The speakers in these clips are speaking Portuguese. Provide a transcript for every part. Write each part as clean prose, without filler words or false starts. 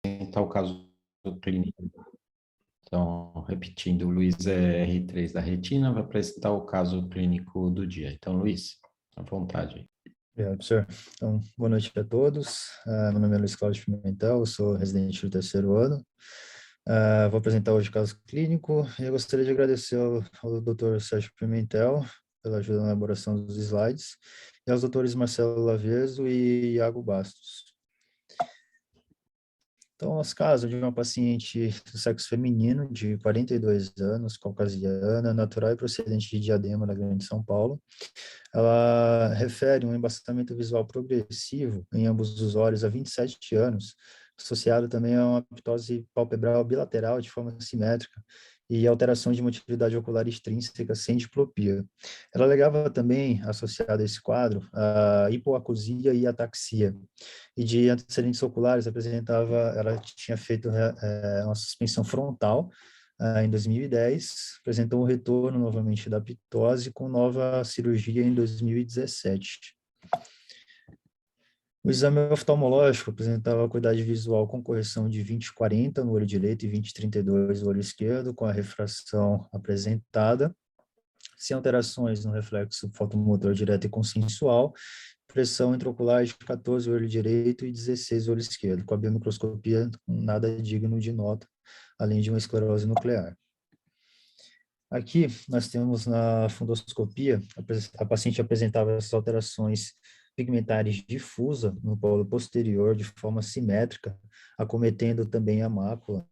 apresentar o caso clínico. Então, repetindo, o Luiz é R3 da retina, vai apresentar o caso clínico do dia. Então, Luiz, à vontade. Obrigado, professor. Então, boa noite a todos. Meu nome é Luiz Cláudio Pimentel, eu sou residente do terceiro ano. Vou apresentar hoje o caso clínico e eu gostaria de agradecer ao Dr. Sérgio Pimentel pela ajuda na elaboração dos slides e aos doutores Marcelo Laveso e Iago Bastos. Então, nosso caso de uma paciente do sexo feminino, de 42 anos, caucasiana, natural e procedente de Diadema, na Grande São Paulo. Ela refere um embaçamento visual progressivo em ambos os olhos há 27 anos, associado também a uma ptose palpebral bilateral de forma simétrica e alteração de motilidade ocular extrínseca sem diplopia. Ela alegava também, associada a esse quadro, a hipoacusia e ataxia. E de antecedentes oculares, ela tinha feito uma suspensão frontal em 2010, apresentou um retorno novamente da ptose com nova cirurgia em 2017. O exame oftalmológico apresentava acuidade visual com correção de 20/40 no olho direito e 20/32 no olho esquerdo, com a refração apresentada, sem alterações no reflexo fotomotor direto e consensual, pressão intraocular de 14 no olho direito e 16 no olho esquerdo, com a biomicroscopia nada digno de nota, além de uma esclerose nuclear. Aqui nós temos na fundoscopia, a paciente apresentava essas alterações pigmentares difusa no polo posterior de forma simétrica, acometendo também a mácula.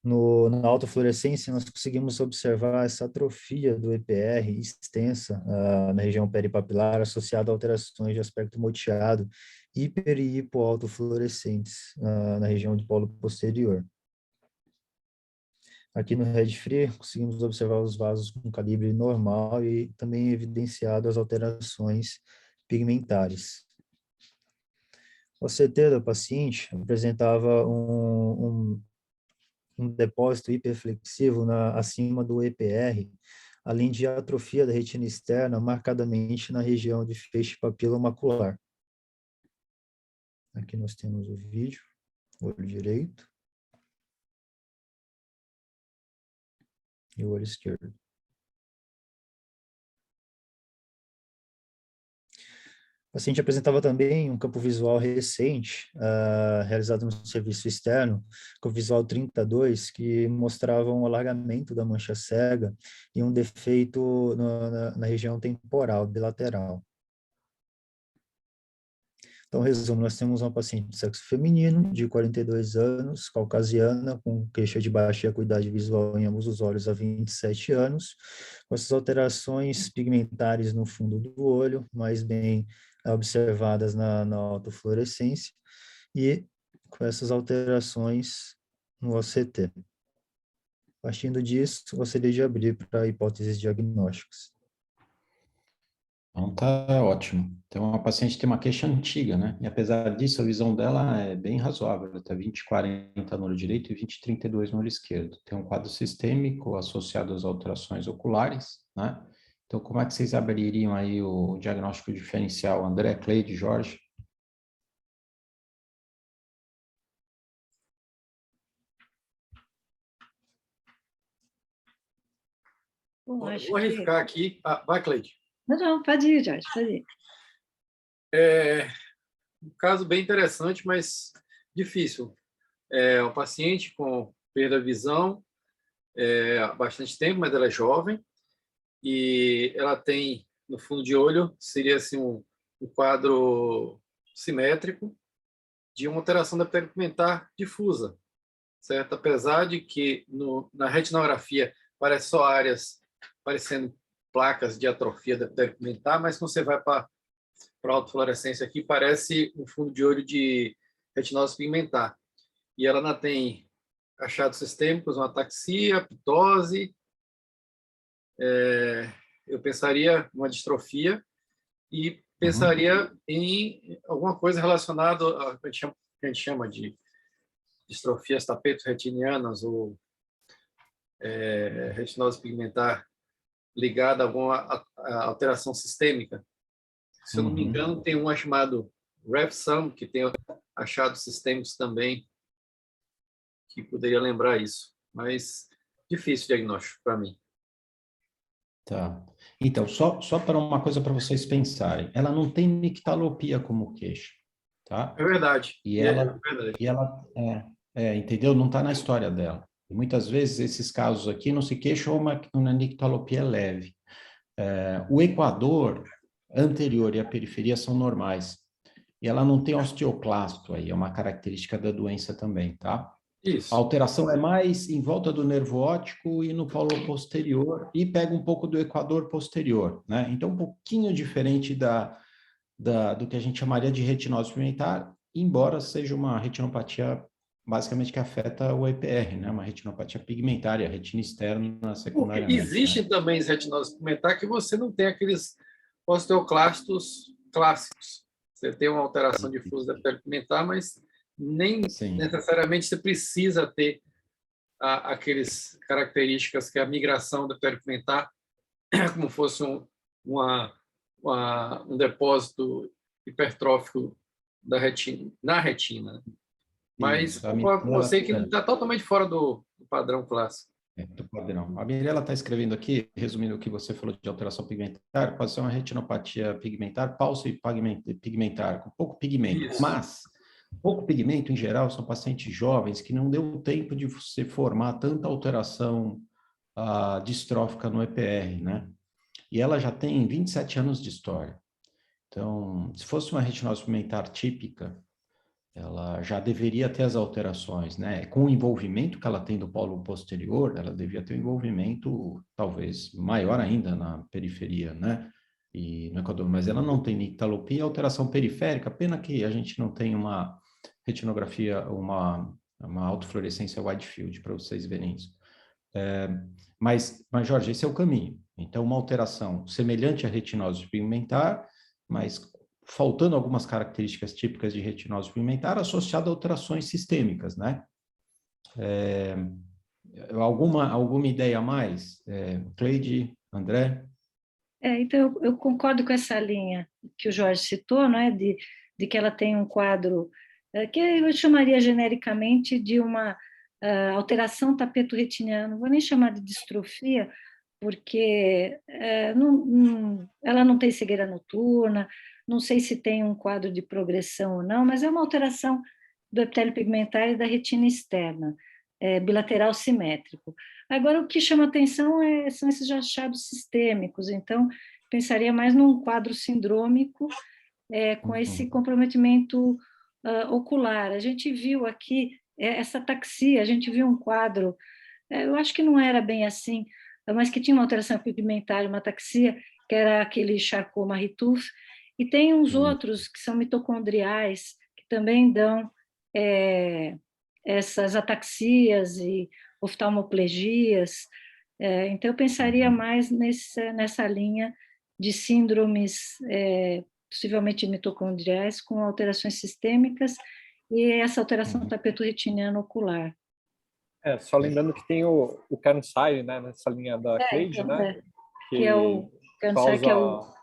Na autofluorescência, nós conseguimos observar essa atrofia do EPR extensa na região peripapilar, associada a alterações de aspecto moteado, hiper e hipoautofluorescentes na região do polo posterior. Aqui no Red Free, conseguimos observar os vasos com calibre normal e também evidenciado as alterações pigmentares. O CT da paciente apresentava um depósito hiperflexivo acima do EPR, além de atrofia da retina externa, marcadamente na região de feixe papilomacular. Aqui nós temos o vídeo, olho direito e o olho esquerdo. O paciente apresentava também um campo visual recente, realizado no serviço externo, com visual 32, que mostrava um alargamento da mancha cega e um defeito na região temporal bilateral. Então, resumo, nós temos uma paciente de sexo feminino, de 42 anos, caucasiana, com queixa de baixa acuidade visual em ambos os olhos há 27 anos, com essas alterações pigmentares no fundo do olho, mais bem observadas na autofluorescência, e com essas alterações no OCT. Partindo disso, gostaria de abrir para hipóteses diagnósticas. Então tá ótimo. Então a paciente tem uma queixa antiga, né? E apesar disso, a visão dela é bem razoável. Ela está 20/40 no olho direito e 20/32 no olho esquerdo. Tem um quadro sistêmico associado às alterações oculares, né? Então como é que vocês abririam aí o diagnóstico diferencial? André, Cleide, Jorge? Bom, Vou arriscar aqui. Vai, Cleide. Não, pode ir, Jorge, pode ir. Um caso bem interessante, mas difícil. Um paciente com perda de visão há bastante tempo, mas ela é jovem e ela tem, no fundo de olho, seria assim, um quadro simétrico de uma alteração da pigmentar difusa, certo? Apesar de que na retinografia parece só áreas parecendo placas de atrofia da pigmentar, mas quando você vai para a autofluorescência aqui, parece um fundo de olho de retinose pigmentar. E ela ainda tem achados sistêmicos, uma ataxia, ptose. Eu pensaria uma distrofia e pensaria em alguma coisa relacionada a que a gente chama de distrofias tapeto-retinianas ou retinose pigmentar ligada a alguma alteração sistêmica. Se eu não me engano, tem uma chamada RevSum, que tem achados sistêmicos também que poderia lembrar isso, mas difícil diagnóstico para mim. Tá. Então, só para uma coisa para vocês pensarem. Ela não tem nictalopia como queixa, tá? É verdade. E É ela, verdade. entendeu? Não está na história dela. E muitas vezes esses casos aqui não se queixam uma nictalopia leve. O equador anterior e a periferia são normais. E ela não tem osteoclasto aí, é uma característica da doença também, tá? A Isso. alteração é mais em volta do nervo óptico e no polo posterior, e pega um pouco do equador posterior, né? Então, um pouquinho diferente do que a gente chamaria de retinose pigmentar, embora seja uma retinopatia basicamente que afeta o EPR, né? Uma retinopatia pigmentária, retina externa Porque secundariamente, existem né? também retinose pigmentar que você não tem aqueles osteoclastos clássicos. Você tem uma alteração difusa da pele pigmentar, mas nem Sim. necessariamente você precisa ter aqueles características que é a migração da pele pigmentar, como fosse um depósito hipertrófico da retina, na retina. Mas Isso, a concordo com Mirella, você que está totalmente fora do padrão clássico. do padrão. A Mirella está escrevendo aqui, resumindo o que você falou de alteração pigmentar, pode ser uma retinopatia pigmentar, pigmentar, com pouco pigmento. Isso. Mas, pouco pigmento, em geral, são pacientes jovens que não deu tempo de você formar tanta alteração distrófica no EPR, né? E ela já tem 27 anos de história. Então, se fosse uma retinose pigmentar típica, ela já deveria ter as alterações, né? Com o envolvimento que ela tem do polo posterior, ela devia ter um envolvimento talvez maior ainda na periferia, né? E no equador, mas ela não tem nictalopia, alteração periférica, pena que a gente não tem uma retinografia, uma autofluorescência wide field para vocês verem isso. Mas, Jorge, esse é o caminho. Então, uma alteração semelhante à retinose pigmentar, mas faltando algumas características típicas de retinose pigmentar, associada a alterações sistêmicas, né? Alguma ideia a mais? Cleide, André? Então, eu concordo com essa linha que o Jorge citou, não é? De que ela tem um quadro que eu chamaria genericamente de uma alteração tapeto-retiniana, não vou nem chamar de distrofia, porque ela não tem cegueira noturna, não sei se tem um quadro de progressão ou não, mas é uma alteração do epitélio pigmentar e da retina externa, bilateral simétrico. Agora, o que chama atenção são esses achados sistêmicos, então, pensaria mais num quadro sindrômico com esse comprometimento ocular. A gente viu aqui essa ataxia, a gente viu um quadro, eu acho que não era bem assim, mas que tinha uma alteração pigmentar, uma ataxia, que era aquele Charcot-Marie-Tooth, e tem uns outros que são mitocondriais, que também dão essas ataxias e oftalmoplegias. Então, eu pensaria mais nessa linha de síndromes, possivelmente mitocondriais, com alterações sistêmicas e essa alteração tapeto-retiniana ocular. Só lembrando que tem o Cairns-Sayre, né, nessa linha da Cleide, né? Que é o causa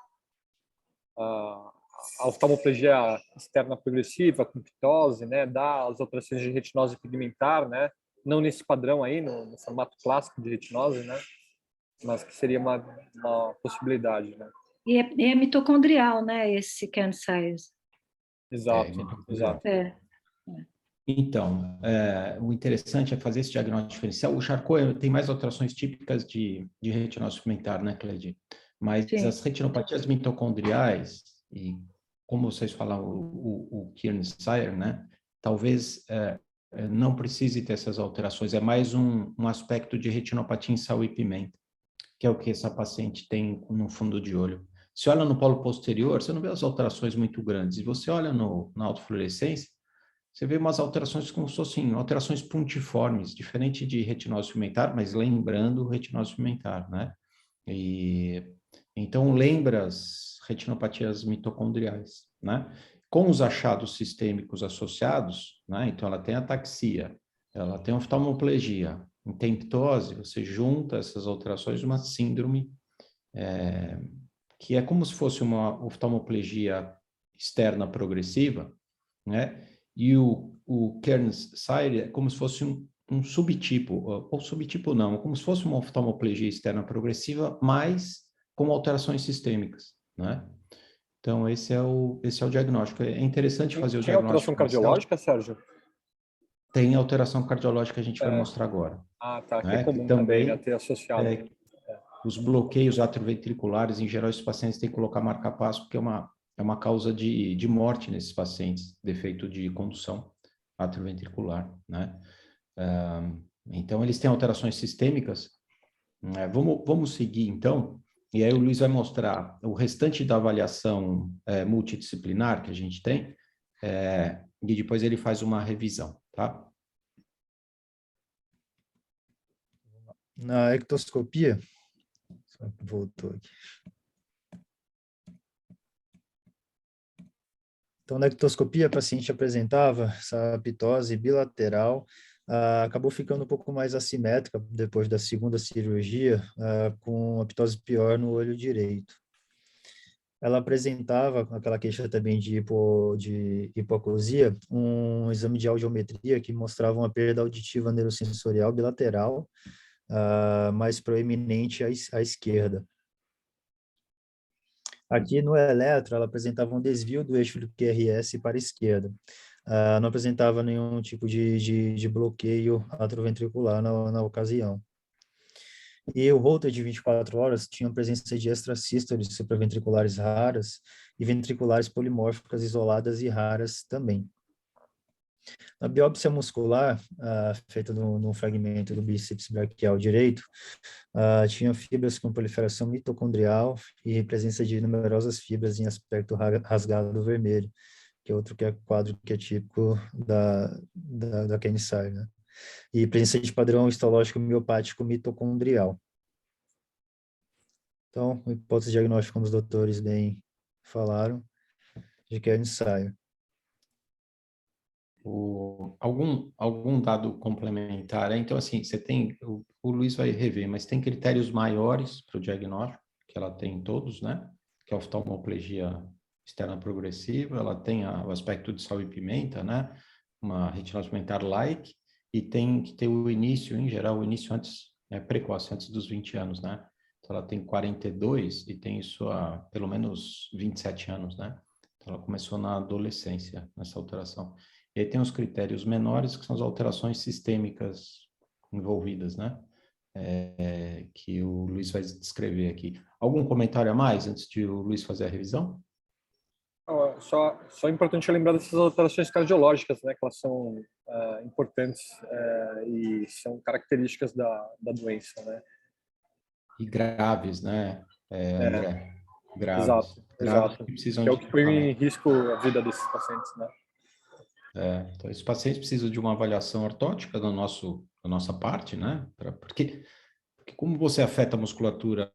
a oftalmoplegia externa progressiva, com ptose, né, dá as alterações de retinose pigmentar, né, não nesse padrão aí, no formato clássico de retinose, né, mas que seria uma possibilidade, né. E é mitocondrial, né, esse Cairns-Sayre. Exato, exato. Então, o interessante é fazer esse diagnóstico diferencial. O Charcot tem mais alterações típicas de retinose pigmentar, né, Cleide? Mas Sim. as retinopatias mitocondriais, e como vocês falaram, o Kearns-Sayre, né? Talvez não precise ter essas alterações. É mais um aspecto de retinopatia em sal e pimenta, que é o que essa paciente tem no fundo de olho. Se olha no polo posterior, você não vê as alterações muito grandes. E você olha na autofluorescência, você vê umas alterações como se fossem alterações puntiformes, diferente de retinose pigmentar, mas lembrando retinose pigmentar, né? E então lembra as retinopatias mitocondriais, né? Com os achados sistêmicos associados, né? Então ela tem ataxia, ela tem oftalmoplegia, tem ptose, você junta essas alterações numa síndrome que é como se fosse uma oftalmoplegia externa progressiva, né? E o Kearns-Sayre é como se fosse um subtipo, ou subtipo não, como se fosse uma oftalmoplegia externa progressiva, mas com alterações sistêmicas, né? Então, esse é o diagnóstico. É interessante fazer o Tem alteração diagnóstico inicial. cardiológica, Sérgio? Tem alteração cardiológica que a gente vai mostrar agora. Ah, tá, que é Né? comum também, né, Também, ter associado. os bloqueios atrioventriculares, em geral, esses pacientes têm que colocar marca-passo, porque é uma causa de morte nesses pacientes, defeito de condução atrioventricular, né? Então, eles têm alterações sistêmicas. Vamos seguir, então, e aí o Luiz vai mostrar o restante da avaliação multidisciplinar que a gente tem, e depois ele faz uma revisão, tá? Na ectoscopia, só que voltou aqui. Então, na ectoscopia, a paciente apresentava essa pitose bilateral, acabou ficando um pouco mais assimétrica depois da segunda cirurgia, com a pitose pior no olho direito. Ela apresentava aquela queixa também de hipoacusia, um exame de audiometria que mostrava uma perda auditiva neurosensorial bilateral, mais proeminente à esquerda. Aqui no eletro, ela apresentava um desvio do eixo do QRS para a esquerda. Não apresentava nenhum tipo de bloqueio atrioventricular na ocasião. E o Holter de 24 horas tinha presença de extrasístoles supraventriculares raras e ventriculares polimórficas isoladas e raras também. Na biópsia muscular, feita no fragmento do bíceps braquial direito, tinha fibras com proliferação mitocondrial e presença de numerosas fibras em aspecto rasgado vermelho, que é outro quadro que é típico da Kearns-Sayre, né? E presença de padrão histológico miopático mitocondrial. Então, a hipótese diagnóstica, como os doutores bem falaram, de Kearns-Sayre. Algum dado complementar? Então, assim, você tem, o Luiz vai rever, mas tem critérios maiores para o diagnóstico, que ela tem todos, né? Que é a oftalmoplegia externa progressiva, ela tem o aspecto de sal e pimenta, né? Uma retinose pigmentar like, e tem que ter o início, em geral, o início antes, precoce, antes dos 20 anos, né? Então, ela tem 42 e tem isso há pelo menos 27 anos, né? Então, ela começou na adolescência, nessa alteração. E aí tem os critérios menores, que são as alterações sistêmicas envolvidas, né? Que o Luiz vai descrever aqui. Algum comentário a mais antes de o Luiz fazer a revisão? Só é importante lembrar dessas alterações cardiológicas, né? Que elas são importantes e são características da doença, né? E graves, né, André? Graves. Graves Exato. que precisam Que é o de que põe em tratamento. risco a vida desses pacientes, né? Então, esses pacientes precisam de uma avaliação ortótica da nossa parte, né? Porque como você afeta a musculatura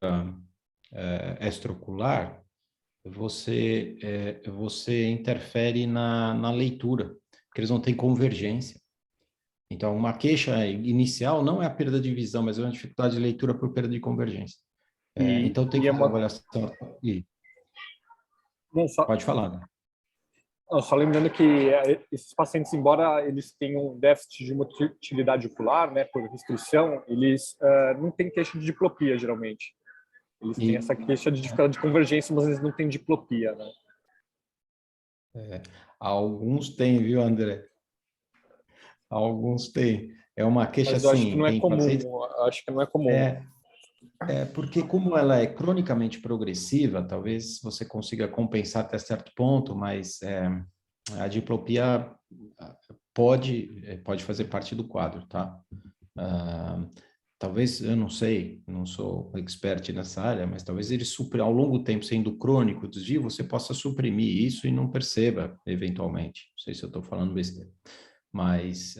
extraocular, você interfere na leitura, porque eles não têm convergência. Então, uma queixa inicial não é a perda de visão, mas é uma dificuldade de leitura por perda de convergência. Então, tem que fazer uma avaliação. Pode falar, né? Não, só lembrando que esses pacientes, embora eles tenham um déficit de motilidade ocular, né, por restrição, eles não têm queixa de diplopia, geralmente. Eles têm essa queixa de dificuldade de convergência, mas eles não têm diplopia, né? Alguns têm, viu, André? Alguns têm. É uma queixa mas eu assim. acho que não é comum. Pacientes, acho que não é comum. porque como ela é cronicamente progressiva, talvez você consiga compensar até certo ponto, mas a diplopia pode fazer parte do quadro, tá? Talvez, eu não sei, não sou expert nessa área, mas talvez ele ao longo do tempo, sendo crônico o desvio, você possa suprimir isso e não perceba, eventualmente. Não sei se eu estou falando besteira. Mas,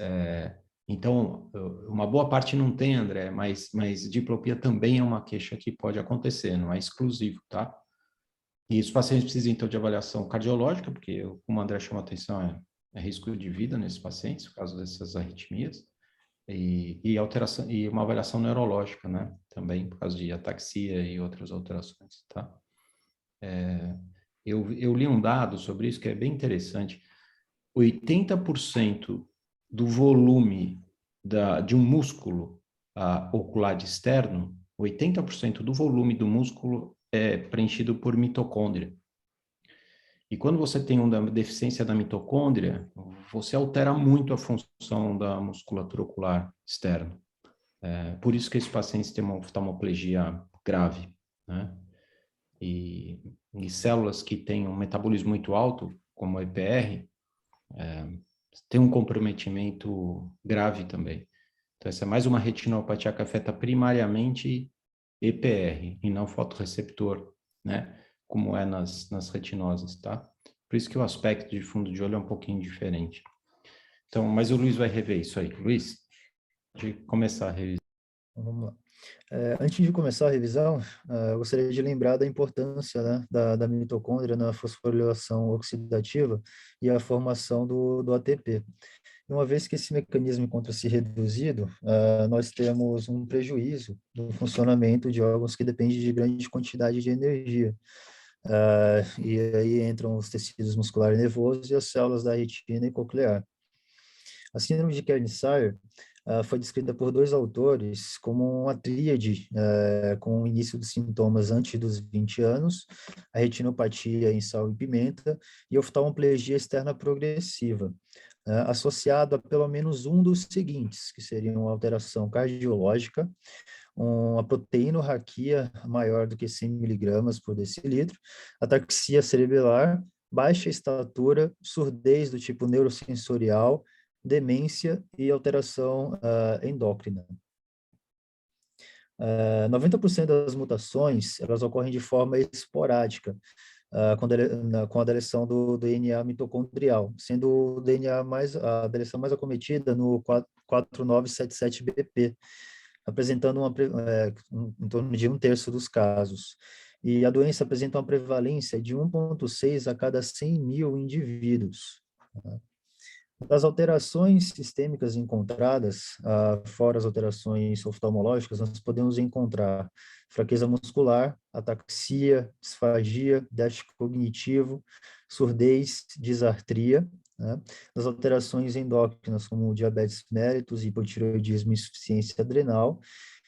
então, uma boa parte não tem, André, mas diplopia também é uma queixa que pode acontecer, não é exclusivo, tá? E os pacientes precisam, então, de avaliação cardiológica, porque, como o André chamou a atenção, é risco de vida nesses pacientes, por causa dessas arritmias. E alteração, e uma avaliação neurológica, né? Também por causa de ataxia e outras alterações, tá? Eu li um dado sobre isso que é bem interessante. 80% do volume de um músculo ocular externo, 80% do volume do músculo é preenchido por mitocôndria. E quando você tem uma deficiência da mitocôndria, você altera muito a função da musculatura ocular externa. Por isso que esses pacientes têm uma oftalmoplegia grave, né? E células que têm um metabolismo muito alto, como o EPR, tem um comprometimento grave também. Então, essa é mais uma retinopatia que afeta primariamente EPR e não fotorreceptor, né? Como é nas retinoses, tá? Por isso que o aspecto de fundo de olho é um pouquinho diferente. Então, mas o Luiz vai rever isso aí. Luiz, de começar a revisão. Vamos lá. Antes de começar a revisão, eu gostaria de lembrar da importância, né, da mitocôndria na fosforilação oxidativa e a formação do ATP. Uma vez que esse mecanismo encontra-se reduzido, nós temos um prejuízo no funcionamento de órgãos que dependem de grande quantidade de energia. E aí entram os tecidos muscular e nervoso e as células da retina e coclear. A síndrome de Kearney-Sayre foi descrita por dois autores como uma tríade, com o início dos sintomas antes dos 20 anos, a retinopatia em sal e pimenta e oftalmoplegia externa progressiva, associado a pelo menos um dos seguintes, que seriam uma alteração cardiológica, uma proteinorraquia maior do que 100 miligramas por decilitro, ataxia cerebelar, baixa estatura, surdez do tipo neurosensorial, demência e alteração endócrina. 90% das mutações, elas ocorrem de forma esporádica, com a deleção do DNA mitocondrial, sendo a deleção mais acometida no 4977BP, apresentando em torno de 1/3 dos casos. E a doença apresenta uma prevalência de 1,6 a cada 100 mil indivíduos. Das alterações sistêmicas encontradas, fora as alterações oftalmológicas, nós podemos encontrar fraqueza muscular, ataxia, disfagia, déficit cognitivo, surdez, disartria, né? Das alterações endócrinas, como diabetes mellitus, hipotireoidismo e insuficiência adrenal,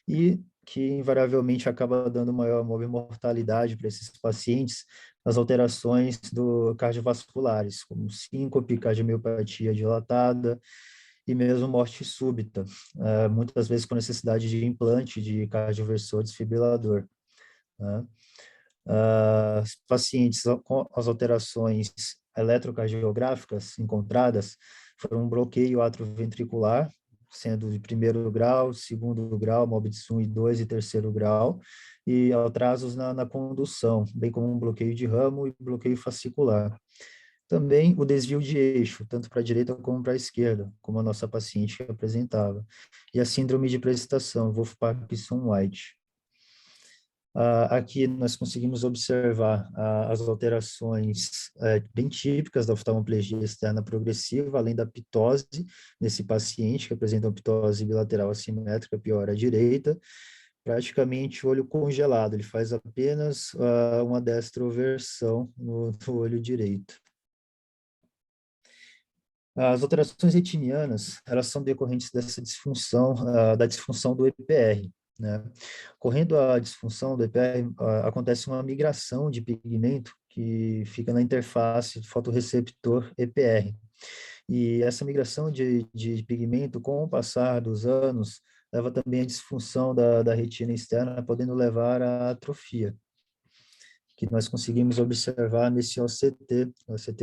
e que invariavelmente acaba dando maior morbimortalidade para esses pacientes, as alterações cardiovasculares, como síncope, cardiomiopatia dilatada e mesmo morte súbita, muitas vezes com necessidade de implante de cardioversor desfibrilador. Né? Os pacientes com as alterações eletrocardiográficas encontradas foram um bloqueio atrioventricular, sendo de 1º grau, 2º grau, Morbitz 1 e 2 e 3º grau, e atrasos na condução, bem como um bloqueio de ramo e bloqueio fascicular. Também o desvio de eixo, tanto para a direita como para a esquerda, como a nossa paciente apresentava. E a síndrome de precipitação, Wolff-Parkinson-White. Aqui nós conseguimos observar as alterações bem típicas da oftalmoplegia externa progressiva, além da pitose nesse paciente, que apresenta uma pitose bilateral assimétrica, pior à direita, praticamente olho congelado, ele faz apenas uma destroversão no olho direito. As alterações retinianas, elas são decorrentes dessa disfunção, da disfunção do EPR, né? Correndo a disfunção do EPR, acontece uma migração de pigmento que fica na interface fotorreceptor-EPR. E essa migração de pigmento, com o passar dos anos, leva também à disfunção da retina externa, podendo levar à atrofia, que nós conseguimos observar nesse OCT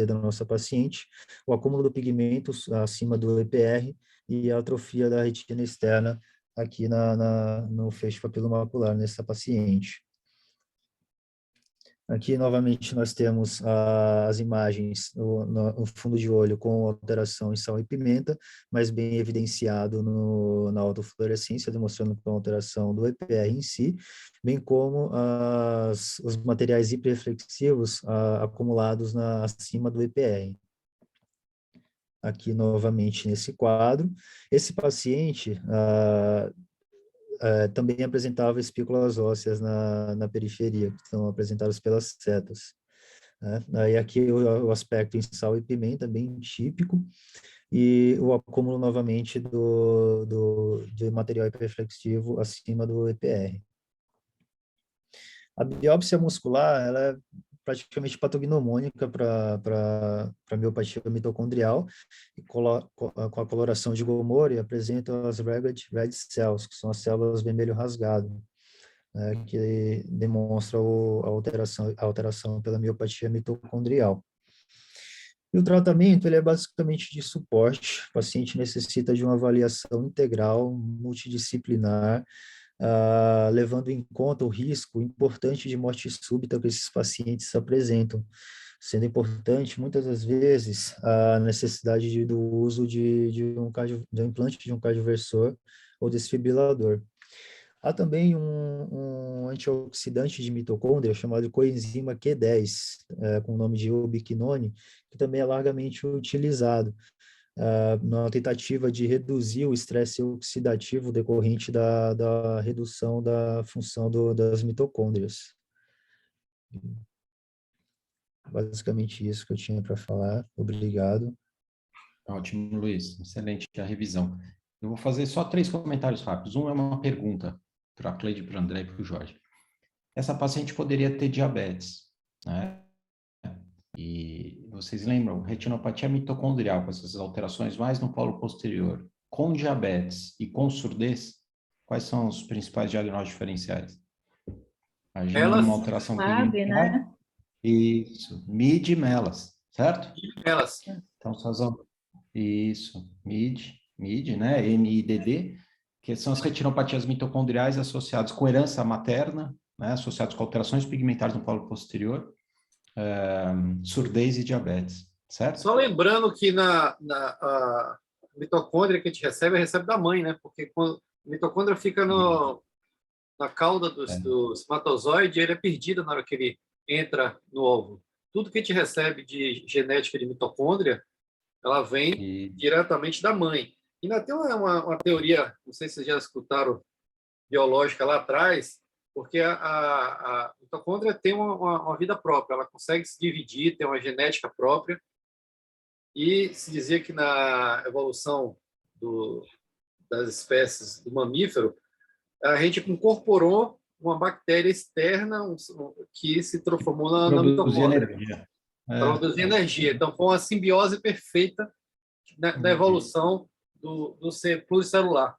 da nossa paciente, o acúmulo do pigmento acima do EPR e a atrofia da retina externa aqui no feixe papilomacular nessa paciente. Aqui, novamente, nós temos as imagens no fundo de olho com alteração em sal e pimenta, mas bem evidenciado na autofluorescência, demonstrando com a alteração do EPR em si, bem como os materiais hiperreflexivos acumulados acima do EPR. Aqui, novamente, nesse quadro. Esse paciente também apresentava espículas ósseas na periferia, que são apresentadas pelas setas. né? Aí aqui o aspecto em sal e pimenta, bem típico, e o acúmulo novamente de material hiperflexivo acima do EPR. A biópsia muscular, ela é praticamente patognomônica para miopatia mitocondrial, e com a coloração de Gomori apresenta as ragged red cells, que são as células vermelho rasgado, né, que demonstra a alteração pela miopatia mitocondrial. E o tratamento, ele é basicamente de suporte. O paciente necessita de uma avaliação integral, multidisciplinar, levando em conta o risco importante de morte súbita que esses pacientes apresentam, sendo importante, muitas das vezes, a necessidade do uso de um implante de um cardioversor ou desfibrilador. Há também um antioxidante de mitocôndria chamado coenzima Q10, com o nome de ubiquinone, que também é largamente utilizado na tentativa de reduzir o estresse oxidativo decorrente da redução da função das mitocôndrias. Basicamente isso que eu tinha para falar. Obrigado. Ótimo, Luiz. Excelente a revisão. Eu vou fazer só 3 comentários rápidos. Um é uma pergunta para a Cleide, para o André e para o Jorge. Essa paciente poderia ter diabetes, né? E vocês lembram, retinopatia mitocondrial, com essas alterações mais no polo posterior, com diabetes e com surdez, quais são os principais diagnósticos diferenciais? Imagina uma alteração sabe, né? Isso, MID e MELAS, certo? Elas. Então, isso, MID, né? MIDD, que são as retinopatias mitocondriais associadas com herança materna, né? Associadas com alterações pigmentares no polo posterior, surdez e diabetes, certo? Só lembrando que a mitocôndria que a gente recebe da mãe, né? Porque quando a mitocôndria fica na cauda do espermatozoide, ele é perdido na hora que ele entra no ovo. Tudo que a gente recebe de genética de mitocôndria, ela vem diretamente da mãe. E ainda tem uma teoria, não sei se vocês já escutaram, biológica lá atrás, porque a mitocôndria tem uma vida própria, ela consegue se dividir, tem uma genética própria, e se dizia que na evolução das espécies do mamífero, a gente incorporou uma bactéria externa que se transformou na mitocôndria. Energia. Produzir energia. Então, foi uma simbiose perfeita da evolução do ser pluricelular.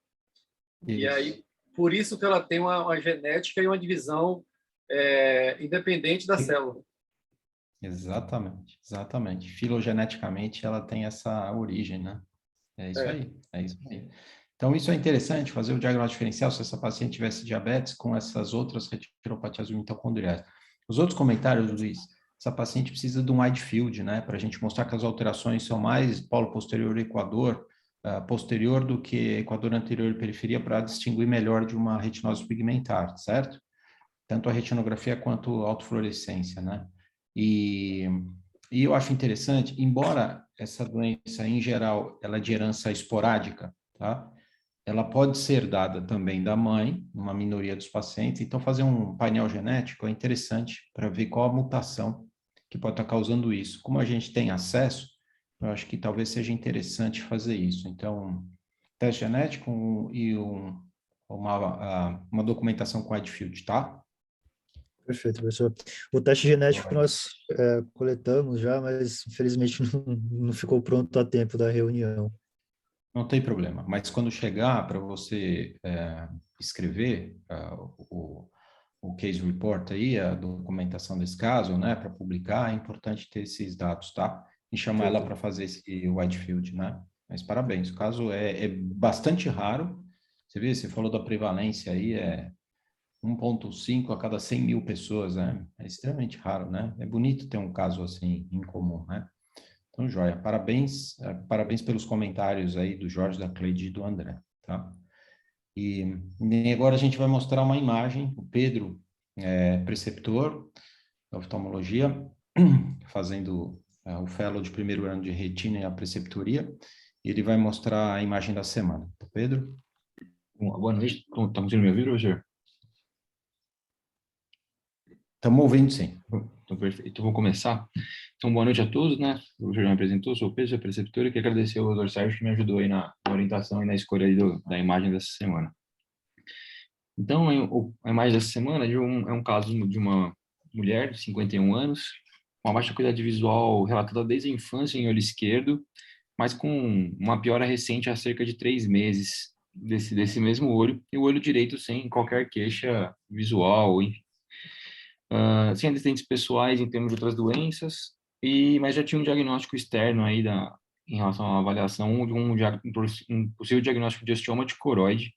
Isso. E aí, por isso que ela tem uma genética e uma divisão independente da célula. Exatamente. Filogeneticamente, ela tem essa origem, né? É isso aí. Então, isso é interessante, fazer o diagnóstico diferencial se essa paciente tivesse diabetes com essas outras retinopatias mitocondriais. Os outros comentários, Luiz, essa paciente precisa de um wide field, né? Para a gente mostrar que as alterações são mais polo posterior e equador, posterior do que equador anterior e periferia, para distinguir melhor de uma retinose pigmentar, certo? Tanto a retinografia quanto a autofluorescência, né? E eu acho interessante, embora essa doença, em geral, ela é de herança esporádica, tá? Ela pode ser dada também da mãe, numa minoria dos pacientes. Então, fazer um painel genético é interessante para ver qual a mutação que pode estar causando isso. Como a gente tem acesso, eu acho que talvez seja interessante fazer isso. Então, teste genético e uma documentação com Edfield, tá? Perfeito, professor. O teste genético nós coletamos já, mas infelizmente não ficou pronto a tempo da reunião. Não tem problema, mas quando chegar para você escrever o case report aí, a documentação desse caso, né, para publicar, é importante ter esses dados, tá? E chamar ela para fazer esse Whitefield, né? Mas parabéns, o caso é bastante raro. Você vê, você falou da prevalência aí, 1,5 a cada 100 mil pessoas, né? É extremamente raro, né? É bonito ter um caso assim em comum, né? Então, joia. Parabéns pelos comentários aí do Jorge, da Cleide e do André, tá? E agora a gente vai mostrar uma imagem, o Pedro, preceptor da oftalmologia, fazendo o fellow de primeiro ano de retina e a preceptoria, e ele vai mostrar a imagem da semana. Pedro? Boa noite. Estão conseguindo me ouvir, Roger? Estamos ouvindo, sim. Então, perfeito. Vou começar. Então, boa noite a todos, né? O Jorge me apresentou, sou o Pedro, sou preceptor, e quero agradecer ao Dr. Sérgio que me ajudou aí na orientação e na escolha aí da imagem dessa semana. Então, a imagem dessa semana é um caso de uma mulher de 51 anos, com uma baixa qualidade visual relatada desde a infância em olho esquerdo, mas com uma piora recente há cerca de 3 meses desse mesmo olho, e o olho direito sem qualquer queixa visual, enfim. Sem antecedentes pessoais em termos de outras doenças, mas já tinha um diagnóstico externo aí em relação à avaliação de um possível diagnóstico de osteoma de coroide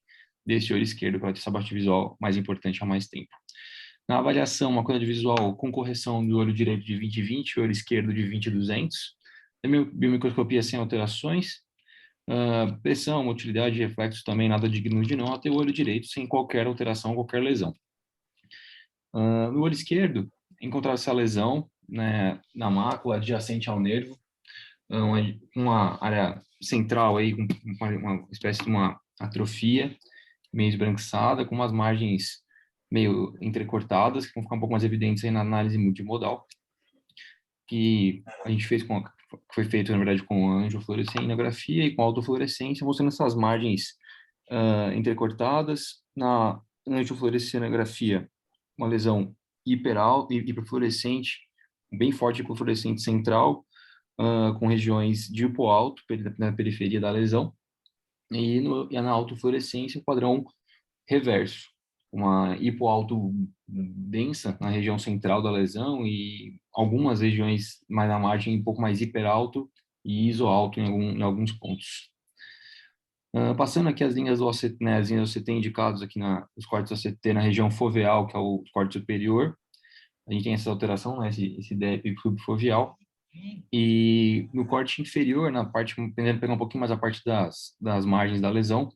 desse olho esquerdo, para ter essa baixa visual mais importante há mais tempo. Na avaliação, uma qualidade visual com correção do olho direito de 20/20, o olho esquerdo de 20/200, biomicroscopia sem alterações, pressão, motilidade, reflexos também nada digno de nota, e o olho direito sem qualquer alteração, qualquer lesão. No olho esquerdo, encontrava-se a lesão, né, na mácula adjacente ao nervo, uma área central aí, com uma espécie de uma atrofia meio esbranquiçada, com umas margens meio entrecortadas, que vão ficar um pouco mais evidentes aí na análise multimodal, que a gente fez que foi feito, na verdade, com angiofluorescência e com autofluorescência, mostrando essas margens entrecortadas. Na angiofluorescência, uma lesão hiperfluorescente, bem forte hiperfluorescente central, com regiões de hipoalto na periferia da lesão, e na autofluorescência, o padrão reverso, uma hipoalto densa na região central da lesão e algumas regiões mais na margem um pouco mais hiperalto e isoalto em alguns pontos. Passando aqui as linhas do OCT, né, as linhas do OCT indicadas aqui nos cortes OCT na região foveal, que é o corte superior, a gente tem essa alteração, né, esse DEP subfoveal, e no corte inferior, na parte, tentando pegar um pouquinho mais a parte das margens da lesão,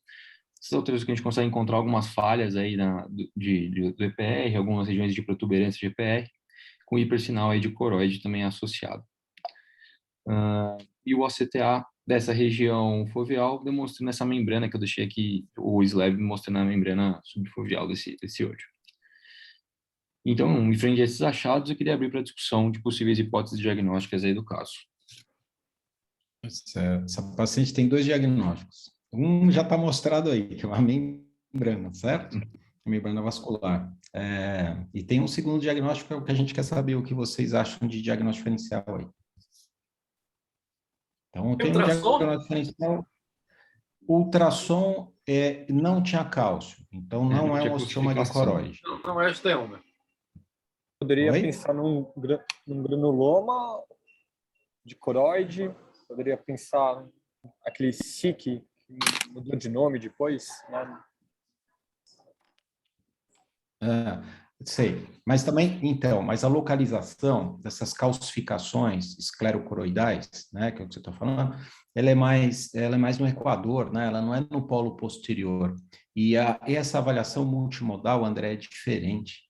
essas alterações que a gente consegue encontrar algumas falhas aí do EPR, algumas regiões de protuberância de EPR, com hipersinal aí de coroide também associado. E o OCTA dessa região foveal demonstrando essa membrana que eu deixei aqui, o slab mostrando a membrana subfoveal desse olho. Então, em frente a esses achados, eu queria abrir para a discussão de possíveis hipóteses diagnósticas aí do caso. Essa paciente tem 2 diagnósticos. Um já está mostrado aí, que é uma membrana, certo? A membrana vascular. E tem um segundo diagnóstico, que é o que a gente quer saber, o que vocês acham de diagnóstico diferencial aí. Então, tem um diagnóstico diferencial. Ultrassom não tinha cálcio, então não é um osteoma de coroide. Não é osteoma. Poderia pensar num granuloma de coroide, poderia pensar aquele SIC, que mudou de nome depois, né? Sei, mas também, então, mas a localização dessas calcificações esclerocoroidais, né, que é o que você está falando, ela é mais no equador, né, ela não é no polo posterior. E essa avaliação multimodal, André, é diferente.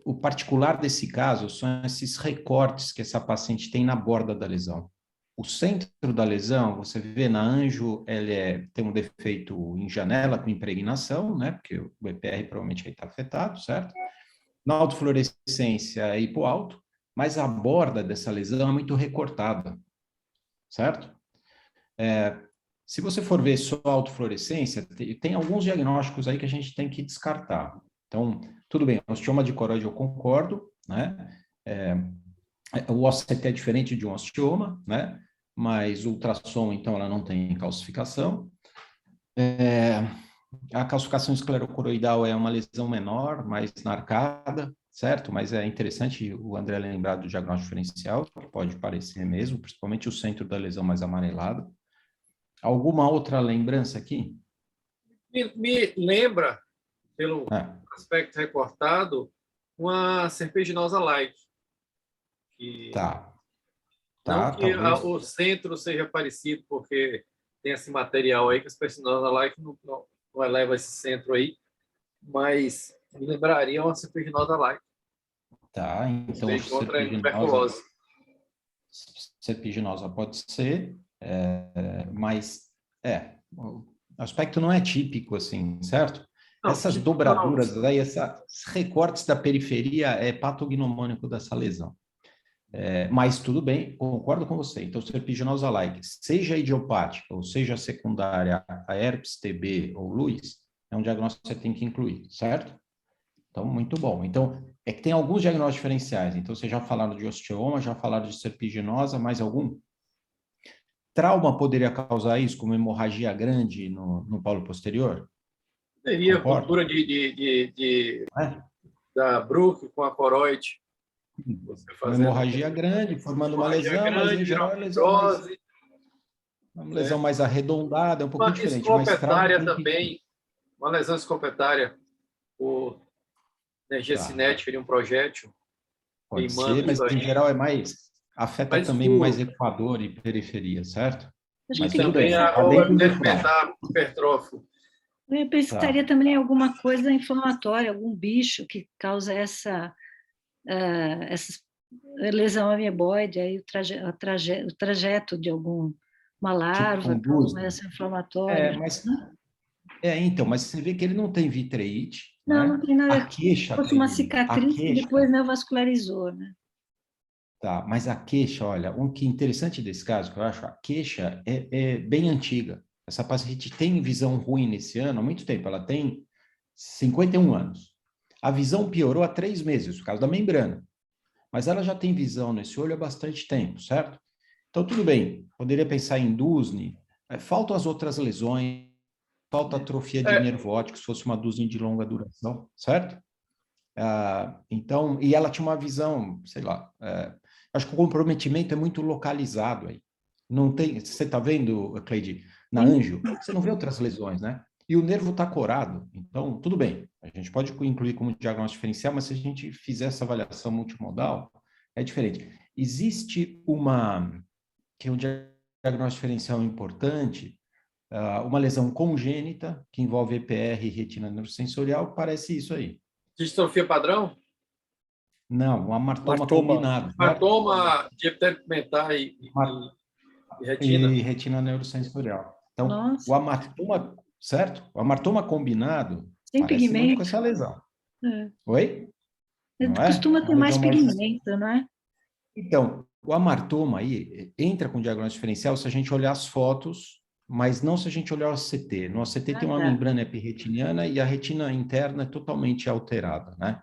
O particular desse caso são esses recortes que essa paciente tem na borda da lesão. O centro da lesão, você vê na anjo, tem um defeito em janela com impregnação, né? Porque o EPR provavelmente está afetado, certo? Na autofluorescência é hipoalto, mas a borda dessa lesão é muito recortada, certo? Se você for ver só a autofluorescência, tem alguns diagnósticos aí que a gente tem que descartar. Então, tudo bem, osteoma de coroide eu concordo, né? O OCT é diferente de um osteoma, né? Mas o ultrassom, então, ela não tem calcificação. A calcificação esclerocoroidal é uma lesão menor, mais na arcada, certo? Mas é interessante o André lembrar do diagnóstico diferencial, que pode parecer mesmo, principalmente o centro da lesão mais amarelado. Alguma outra lembrança aqui? Me lembra, pelo aspecto recortado, uma serpeginosa-like. Tá. Não que talvez. O centro seja parecido, porque tem esse material aí que a serpeginosa-like não eleva esse centro aí, mas me lembraria uma serpeginosa-like. Tá, então serpeginosa pode ser, mas o aspecto não é típico assim, certo? Não, Essas dobraduras aí, esses recortes da periferia é patognomônico dessa lesão. Mas tudo bem, concordo com você. Então, serpiginosa like, seja idiopática ou seja secundária a herpes, TB ou Lewis, é um diagnóstico que você tem que incluir, certo? Então, muito bom. Então, é que tem alguns diagnósticos diferenciais. Então, vocês já falaram de osteoma, já falaram de serpiginosa, mais algum? Trauma poderia causar isso, como hemorragia grande no polo posterior? Teria Concordo. ruptura da Brook com a coroide. Você Uma fazendo hemorragia grande, formando uma lesão, mas em geral é uma lesão mais arredondada, um pouquinho uma diferente. Mas escopetária trauma também, uma lesão escopetária por energia cinética de um projétil pode queimando ser, mas isso aí. em geral afeta Mais também escuro. mais equador e periferia, certo? Acho Mas que tudo bem, Também tá o dentro do epidemimentar hipertrófico. eu pensaria também em alguma coisa inflamatória, algum bicho que causa essa lesão ameboide, aí o trajeto de alguma larva, Tipo causa fungus. essa inflamatória. Então, mas você vê que ele não tem vitreite, Não, né? não tem nada. A queixa Fosse uma dele, a cicatriz que queixa, depois neovascularizou, né? tá, mas a queixa, olha, o que é interessante desse caso, que eu acho, a queixa é bem antiga. Essa paciente tem visão ruim nesse ano há muito tempo, ela tem 51 anos. A visão piorou há 3 meses, por causa da membrana. Mas ela já tem visão nesse olho há bastante tempo, certo? Então, tudo bem, poderia pensar em DUSNE, faltam as outras lesões, falta atrofia de nervo óptico, se fosse uma DUSNE de longa duração, certo? Então, e ela tinha uma visão, sei lá, acho que o comprometimento é muito localizado aí. Não tem, você está vendo, Cleide, na Anjo, você não vê outras lesões, né? E o nervo está corado, então tudo bem. A gente pode incluir como diagnóstico diferencial, mas se a gente fizer essa avaliação multimodal, é diferente. Existe que é um diagnóstico diferencial importante, uma lesão congênita que envolve EPR e retina neurosensorial, parece isso aí. Distrofia padrão? Não, um amartoma Martoma. combinado. Hematoma de epitélio pigmentar e retina? E retina neurosensorial. Então, Nossa. o amartoma, certo? O amartoma combinado Sem parece muito com pigmento. essa lesão. É. Oi? Não é? Costuma ter Uma mais lesão pigmento, não é? Então, o amartoma aí entra com diagnóstico diferencial se a gente olhar as fotos, mas não se a gente olhar o ACT. No ACT tem uma tá. membrana epirretiniana e a retina interna é totalmente alterada, né?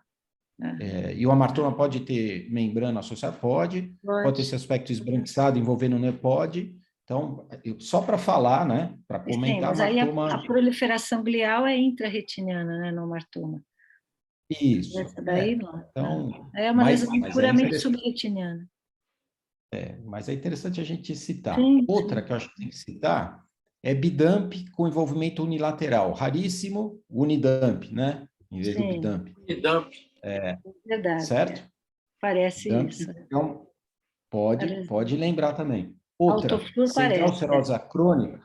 E o amartoma pode ter membrana associada? Pode ter esse aspecto esbranquiçado envolvendo o nervo? Pode. Então, só para falar, né? Para comentar, Sim, mas aí amartoma... a proliferação glial é intrarretiniana, né, no amartoma. Isso. Essa daí não. Então, É uma lesão puramente interessante. subretiniana. Mas é interessante a gente citar. Sim, Outra que eu acho que tem que citar é bidump com envolvimento unilateral. Raríssimo, unidump, né? Em vez do bidump. Unidump. Verdade. Certo? Parece Dump, isso. então, pode lembrar também. Outra, Autofluo central parece. serosa crônica.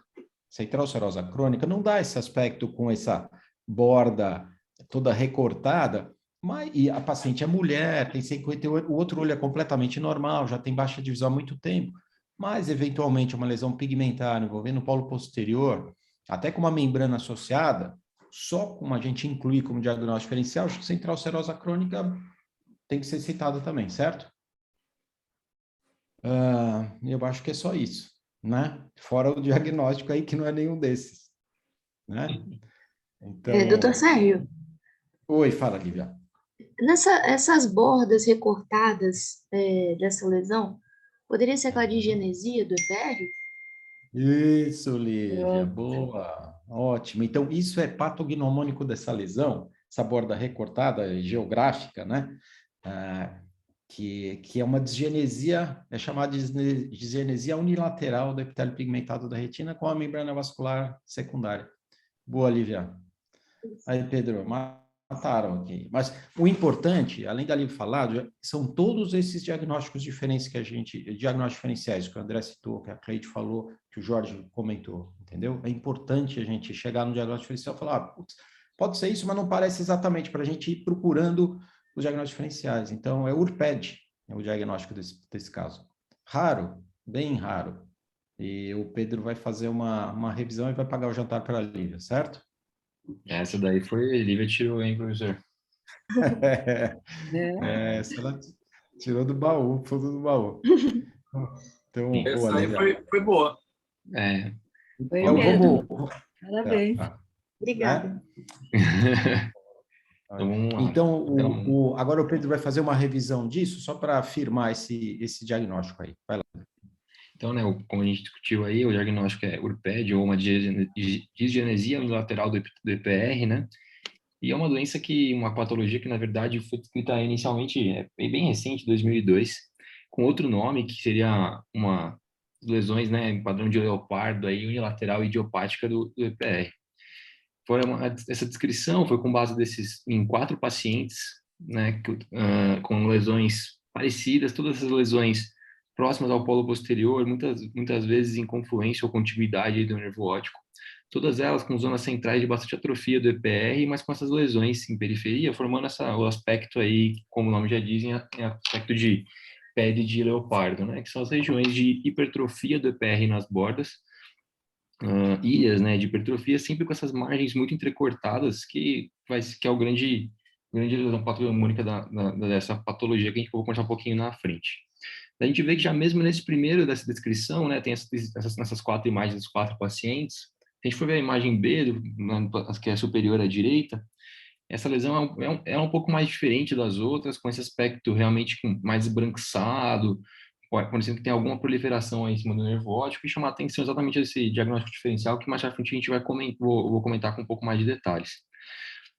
Central serosa crônica não dá esse aspecto com essa borda toda recortada, e a paciente é mulher, tem 58, o outro olho é completamente normal, já tem baixa de visão há muito tempo, mas eventualmente uma lesão pigmentar envolvendo o polo posterior, até com uma membrana associada, só como a gente incluir como diagnóstico diferencial, acho que central serosa crônica tem que ser citada também, certo? Eu acho que é só isso, né? Fora o diagnóstico aí, que não é nenhum desses, né? Então... Doutor Sérgio, Oi, fala, Lívia. essas bordas recortadas dessa lesão, poderia ser aquela digenesia do EPR? Isso, Lívia, boa, ótimo. Então, isso é patognomônico dessa lesão, essa borda recortada geográfica, né? Que é uma disgenesia, é chamada de disgenesia unilateral do epitélio pigmentado da retina com a membrana vascular secundária. Boa, Lívia. Aí, Pedro, mataram aqui. Mas o importante, além da Lívia falar, são todos esses diagnósticos diferenciais que o André citou, que a Cleide falou, que o Jorge comentou, entendeu? É importante a gente chegar no diagnóstico diferencial e falar, pode ser isso, mas não parece exatamente, para a gente ir procurando os diagnósticos diferenciais. Então, é URPED, é o diagnóstico desse caso. Raro, bem raro. E o Pedro vai fazer uma revisão e vai pagar o jantar para a Lívia, certo? Essa daí foi Lívia tirou, hein, professor? Essa ela tirou do baú, fundo do baú. Então, Sim. boa, Essa aí Lívia. foi boa. É. Foi Então, mesmo. vamos... Parabéns. Obrigada. Então, vamos lá. Então, Então, agora o Pedro vai fazer uma revisão disso, só para afirmar esse diagnóstico aí. Vai lá. Então, né, como a gente discutiu aí, o diagnóstico é URPED, ou uma disgenesia unilateral do EPR, né? E é uma doença uma patologia que, na verdade, foi descrita inicialmente, bem recente, 2002, com outro nome, que seria uma lesões, né, em padrão de leopardo, aí, unilateral idiopática do EPR. Essa descrição foi com base em 4 pacientes, né, com lesões parecidas, todas essas lesões próximas ao polo posterior, muitas vezes em confluência ou contiguidade do nervo óptico. Todas elas com zonas centrais de bastante atrofia do EPR, mas com essas lesões em periferia, formando o aspecto aí, como o nome já diz, em aspecto de pele de leopardo, né, que são as regiões de hipertrofia do EPR nas bordas, ilhas, né, de hipertrofia, sempre com essas margens muito entrecortadas, que é o grande lesão patognomônica dessa patologia que a gente vai conversar um pouquinho na frente. A gente vê que já mesmo nesse primeiro dessa descrição, né, tem nessas 4 imagens dos 4 pacientes. Se a gente for ver a imagem B, que é superior à direita, essa lesão é um pouco mais diferente das outras, com esse aspecto realmente mais esbranquiçado, parecendo que tem alguma proliferação aí em cima do nervo óptico, e chamar a atenção exatamente esse diagnóstico diferencial, que mais à frente a gente vou comentar com um pouco mais de detalhes.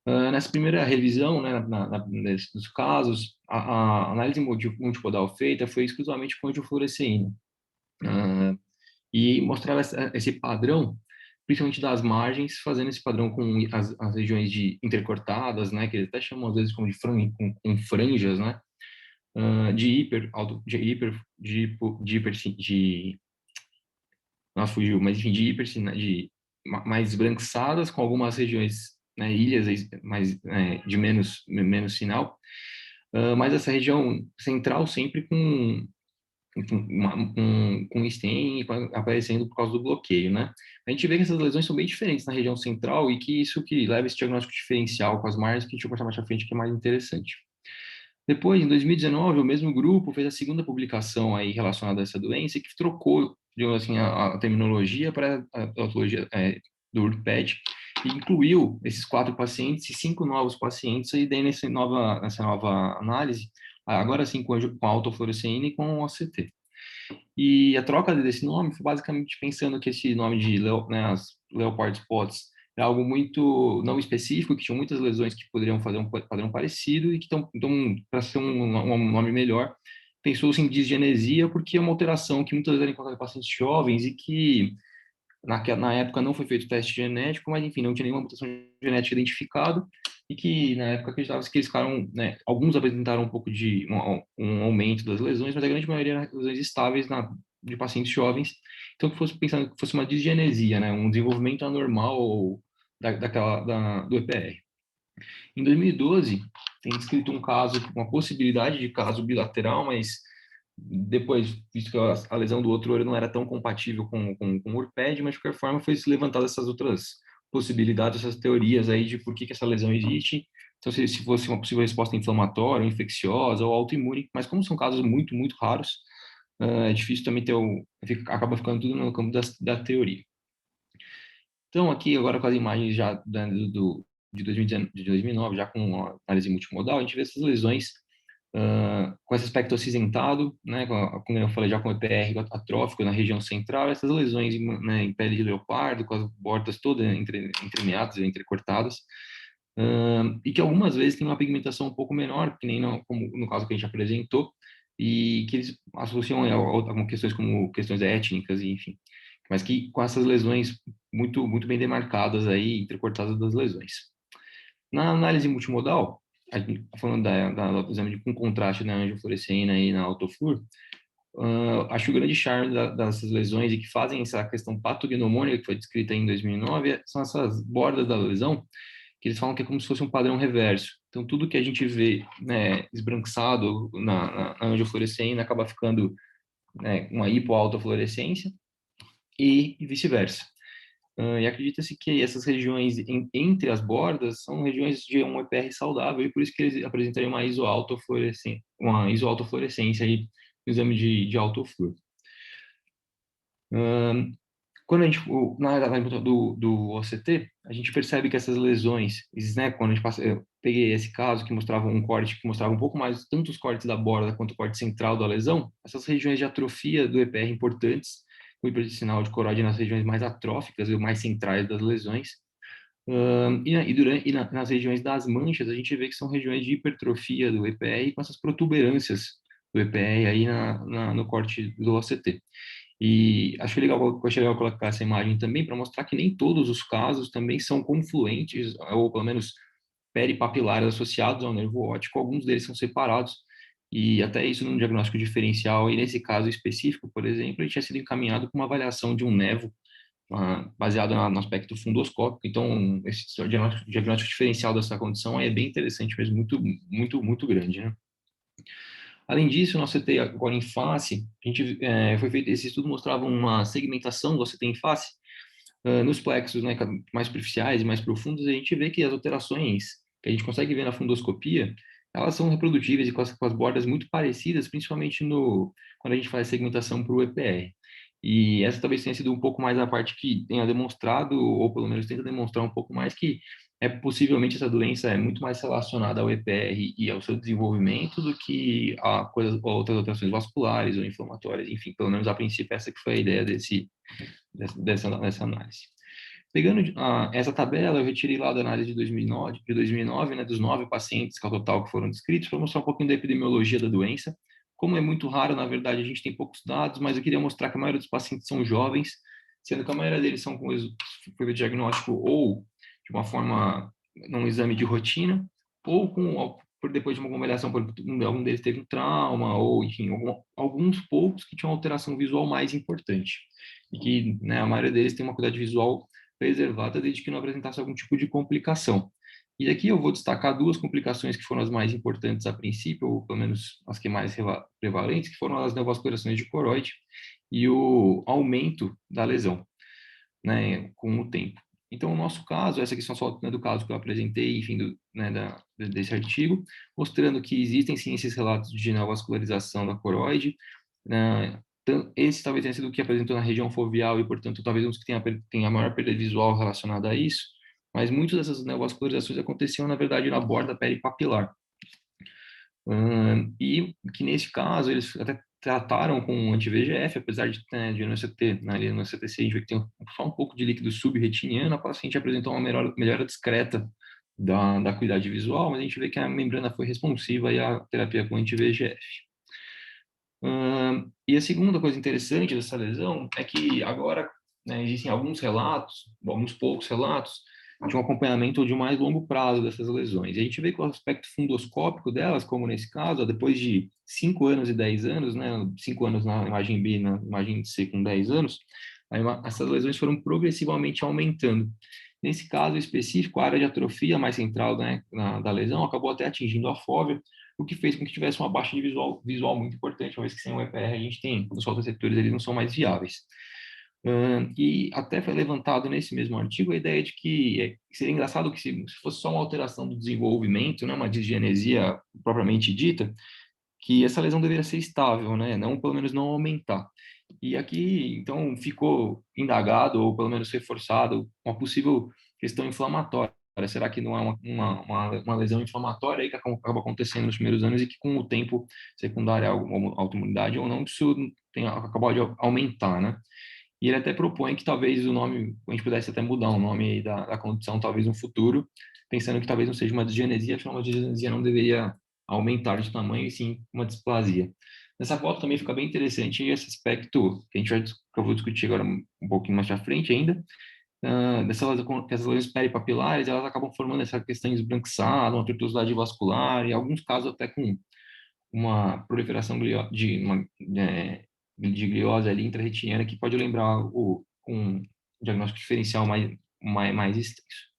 Nessa primeira revisão, né, dos casos, a análise multimodal feita foi exclusivamente com angiofluoresceína, e mostrava esse padrão, principalmente das margens, fazendo esse padrão com as regiões intercortadas, né, que eles até chamam às vezes como com franjas, né, nossa, fugiu, mas enfim, mais esbranquiçadas, com algumas regiões, né, ilhas de menos sinal, mas essa região central sempre com stem aparecendo por causa do bloqueio, né? A gente vê que essas lesões são bem diferentes na região central e que isso que leva esse diagnóstico diferencial com as margens que a gente vai mostrar mais à frente, que é mais interessante. Depois, em 2019, o mesmo grupo fez a segunda publicação aí relacionada a essa doença, que trocou, digamos assim, a terminologia para a patologia do URPED, e incluiu esses 4 pacientes e 5 novos pacientes, e daí nessa nova análise, agora sim com a autofluoresceína e com o OCT. E a troca desse nome foi basicamente pensando que esse nome de as Leopard Spots é algo muito não específico, que tinham muitas lesões que poderiam fazer um padrão parecido, e que então para ser um nome melhor, pensou-se em disgenesia, porque é uma alteração que muitas vezes era encontrada em pacientes jovens e que na época não foi feito teste genético, mas enfim, não tinha nenhuma mutação genética identificada, e que na época acreditava-se que eles ficaram, né, alguns apresentaram um pouco de um aumento das lesões, mas a grande maioria eram lesões estáveis de pacientes jovens, então que fosse pensando que fosse uma disgenesia, né, um desenvolvimento anormal do EPR. Em 2012, tem descrito um caso, uma possibilidade de caso bilateral, mas depois, visto que a lesão do outro olho não era tão compatível com o URPED, mas de qualquer forma foi levantadas essas outras possibilidades, essas teorias aí de por que essa lesão existe. Então, se fosse uma possível resposta inflamatória, infecciosa ou autoimune, mas como são casos muito, muito raros, é difícil também acaba ficando tudo no campo da teoria. Então, aqui agora com as imagens já de 2009, já com a análise multimodal, a gente vê essas lesões com esse aspecto acinzentado, né, como eu falei, já com EPR atrófico na região central, essas lesões, né, em pele de leopardo, com as bordas todas entremeadas e entrecortadas, e que algumas vezes tem uma pigmentação um pouco menor, que nem como no caso que a gente apresentou, e que eles associam a algumas questões como questões étnicas, e enfim, mas que com essas lesões muito, muito bem demarcadas aí, entrecortadas das lesões. Na análise multimodal, falando do exame com contraste da angiofluoresceína e na autofluor, acho que o grande charme dessas lesões e que fazem essa questão patognomônica que foi descrita em 2009 são essas bordas da lesão, que eles falam que é como se fosse um padrão reverso. Então, tudo que a gente vê, né, esbranquiçado na angiofluoresceína acaba ficando, né, uma hipoautofluorescência e vice-versa. E acredita-se que essas regiões entre as bordas são regiões de um EPR saudável, e por isso que eles apresentariam uma isoautofluorescência aí no exame de autofluor. Quando a gente, na do OCT, a gente percebe que essas lesões, né, quando a gente passa, eu peguei esse caso que mostrava um corte que mostrava um pouco mais, tanto os cortes da borda quanto o corte central da lesão, essas regiões de atrofia do EPR importantes, o hipersinal de coroide nas regiões mais atróficas e mais centrais das lesões, nas regiões das manchas, a gente vê que são regiões de hipertrofia do EPR com essas protuberâncias do EPR aí no corte do OCT. E achei legal colocar essa imagem também para mostrar que nem todos os casos também são confluentes, ou pelo menos peripapilares associados ao nervo óptico, alguns deles são separados, e até isso num diagnóstico diferencial, e nesse caso específico, por exemplo, ele tinha sido encaminhado com uma avaliação de um nevo, baseado no aspecto fundoscópico. Então, esse diagnóstico diferencial dessa condição é bem interessante, mas muito grande, né? Além disso, no OCT agora em face, foi feito, esse estudo mostrava uma segmentação do OCT em face, nos plexos, né, mais superficiais e mais profundos, a gente vê que as alterações que a gente consegue ver na fundoscopia, elas são reprodutíveis e com as bordas muito parecidas, principalmente quando a gente faz segmentação para o EPR. E essa talvez tenha sido um pouco mais a parte que tenha demonstrado, ou pelo menos tenta demonstrar um pouco mais, que possivelmente essa doença é muito mais relacionada ao EPR e ao seu desenvolvimento do que a outras alterações vasculares ou inflamatórias. Enfim, pelo menos a princípio essa que foi a ideia dessa análise. Pegando essa tabela, eu retirei lá da análise de 2009, né, dos 9 pacientes que ao total que foram descritos, para mostrar um pouquinho da epidemiologia da doença. Como é muito raro, na verdade, a gente tem poucos dados, mas eu queria mostrar que a maioria dos pacientes são jovens, sendo que a maioria deles são com diagnóstico ou de uma forma, num exame de rotina, ou depois de uma avaliação, algum deles teve um trauma, ou, enfim, alguns poucos que tinham alteração visual mais importante. E que, né, a maioria deles tem uma qualidade visual preservada desde que não apresentasse algum tipo de complicação. E aqui eu vou destacar 2 complicações que foram as mais importantes a princípio, ou pelo menos as que mais prevalentes, que foram as neovascularizações de coroide e o aumento da lesão, né, com o tempo. Então, no nosso caso, essa aqui são só do caso que eu apresentei, enfim, desse artigo, mostrando que existem sim esses relatos de neovascularização da coroide, né. Esse talvez tenha sido o que apresentou na região foveal e, portanto, talvez um dos que tenha a maior perda visual relacionada a isso, mas muitas dessas neovascularizações aconteciam, na verdade, na borda peripapilar. E que, nesse caso, eles até trataram com anti-VEGF, apesar de no CT, ali no CTC, a gente vê que tem só um pouco de líquido subretiniano, a paciente apresentou uma melhora discreta da acuidade visual, mas a gente vê que a membrana foi responsiva à terapia com anti-VEGF. E a segunda coisa interessante dessa lesão é que agora, né, existem alguns poucos relatos, de um acompanhamento de mais longo prazo dessas lesões. E a gente vê que o aspecto fundoscópico delas, como nesse caso, depois de 5 anos e 10 anos, né, 5 anos na imagem B, na imagem C com 10 anos, essas lesões foram progressivamente aumentando. Nesse caso específico, a área de atrofia mais central, né, da lesão acabou até atingindo a fóvea, o que fez com que tivesse uma baixa de visual muito importante, uma vez que sem o EPR a gente tem, os fotoreceptores eles não são mais viáveis. E até foi levantado nesse mesmo artigo a ideia de que seria engraçado que se fosse só uma alteração do desenvolvimento, né, uma disgenesia propriamente dita, que essa lesão deveria ser estável, né, não, pelo menos não aumentar. E aqui, então, ficou indagado, ou pelo menos reforçado, uma possível questão inflamatória. Será que não é uma lesão inflamatória aí que acaba acontecendo nos primeiros anos e que, com o tempo, secundária a autoimunidade ou não, isso acabou de aumentar, né? E ele até propõe que talvez o nome, a gente pudesse até mudar o nome da condição, talvez no futuro, pensando que talvez não seja uma disgenesia, afinal, uma disgenesia não deveria aumentar de tamanho, e sim uma displasia. Nessa foto também fica bem interessante esse aspecto que eu vou discutir agora um pouquinho mais à frente ainda, essas lesões peripapilares, elas acabam formando essa questão esbranquiçada, uma tortuosidade vascular, e em alguns casos até com uma proliferação de gliose ali intrarretiniana, que pode lembrar um diagnóstico diferencial mais extenso.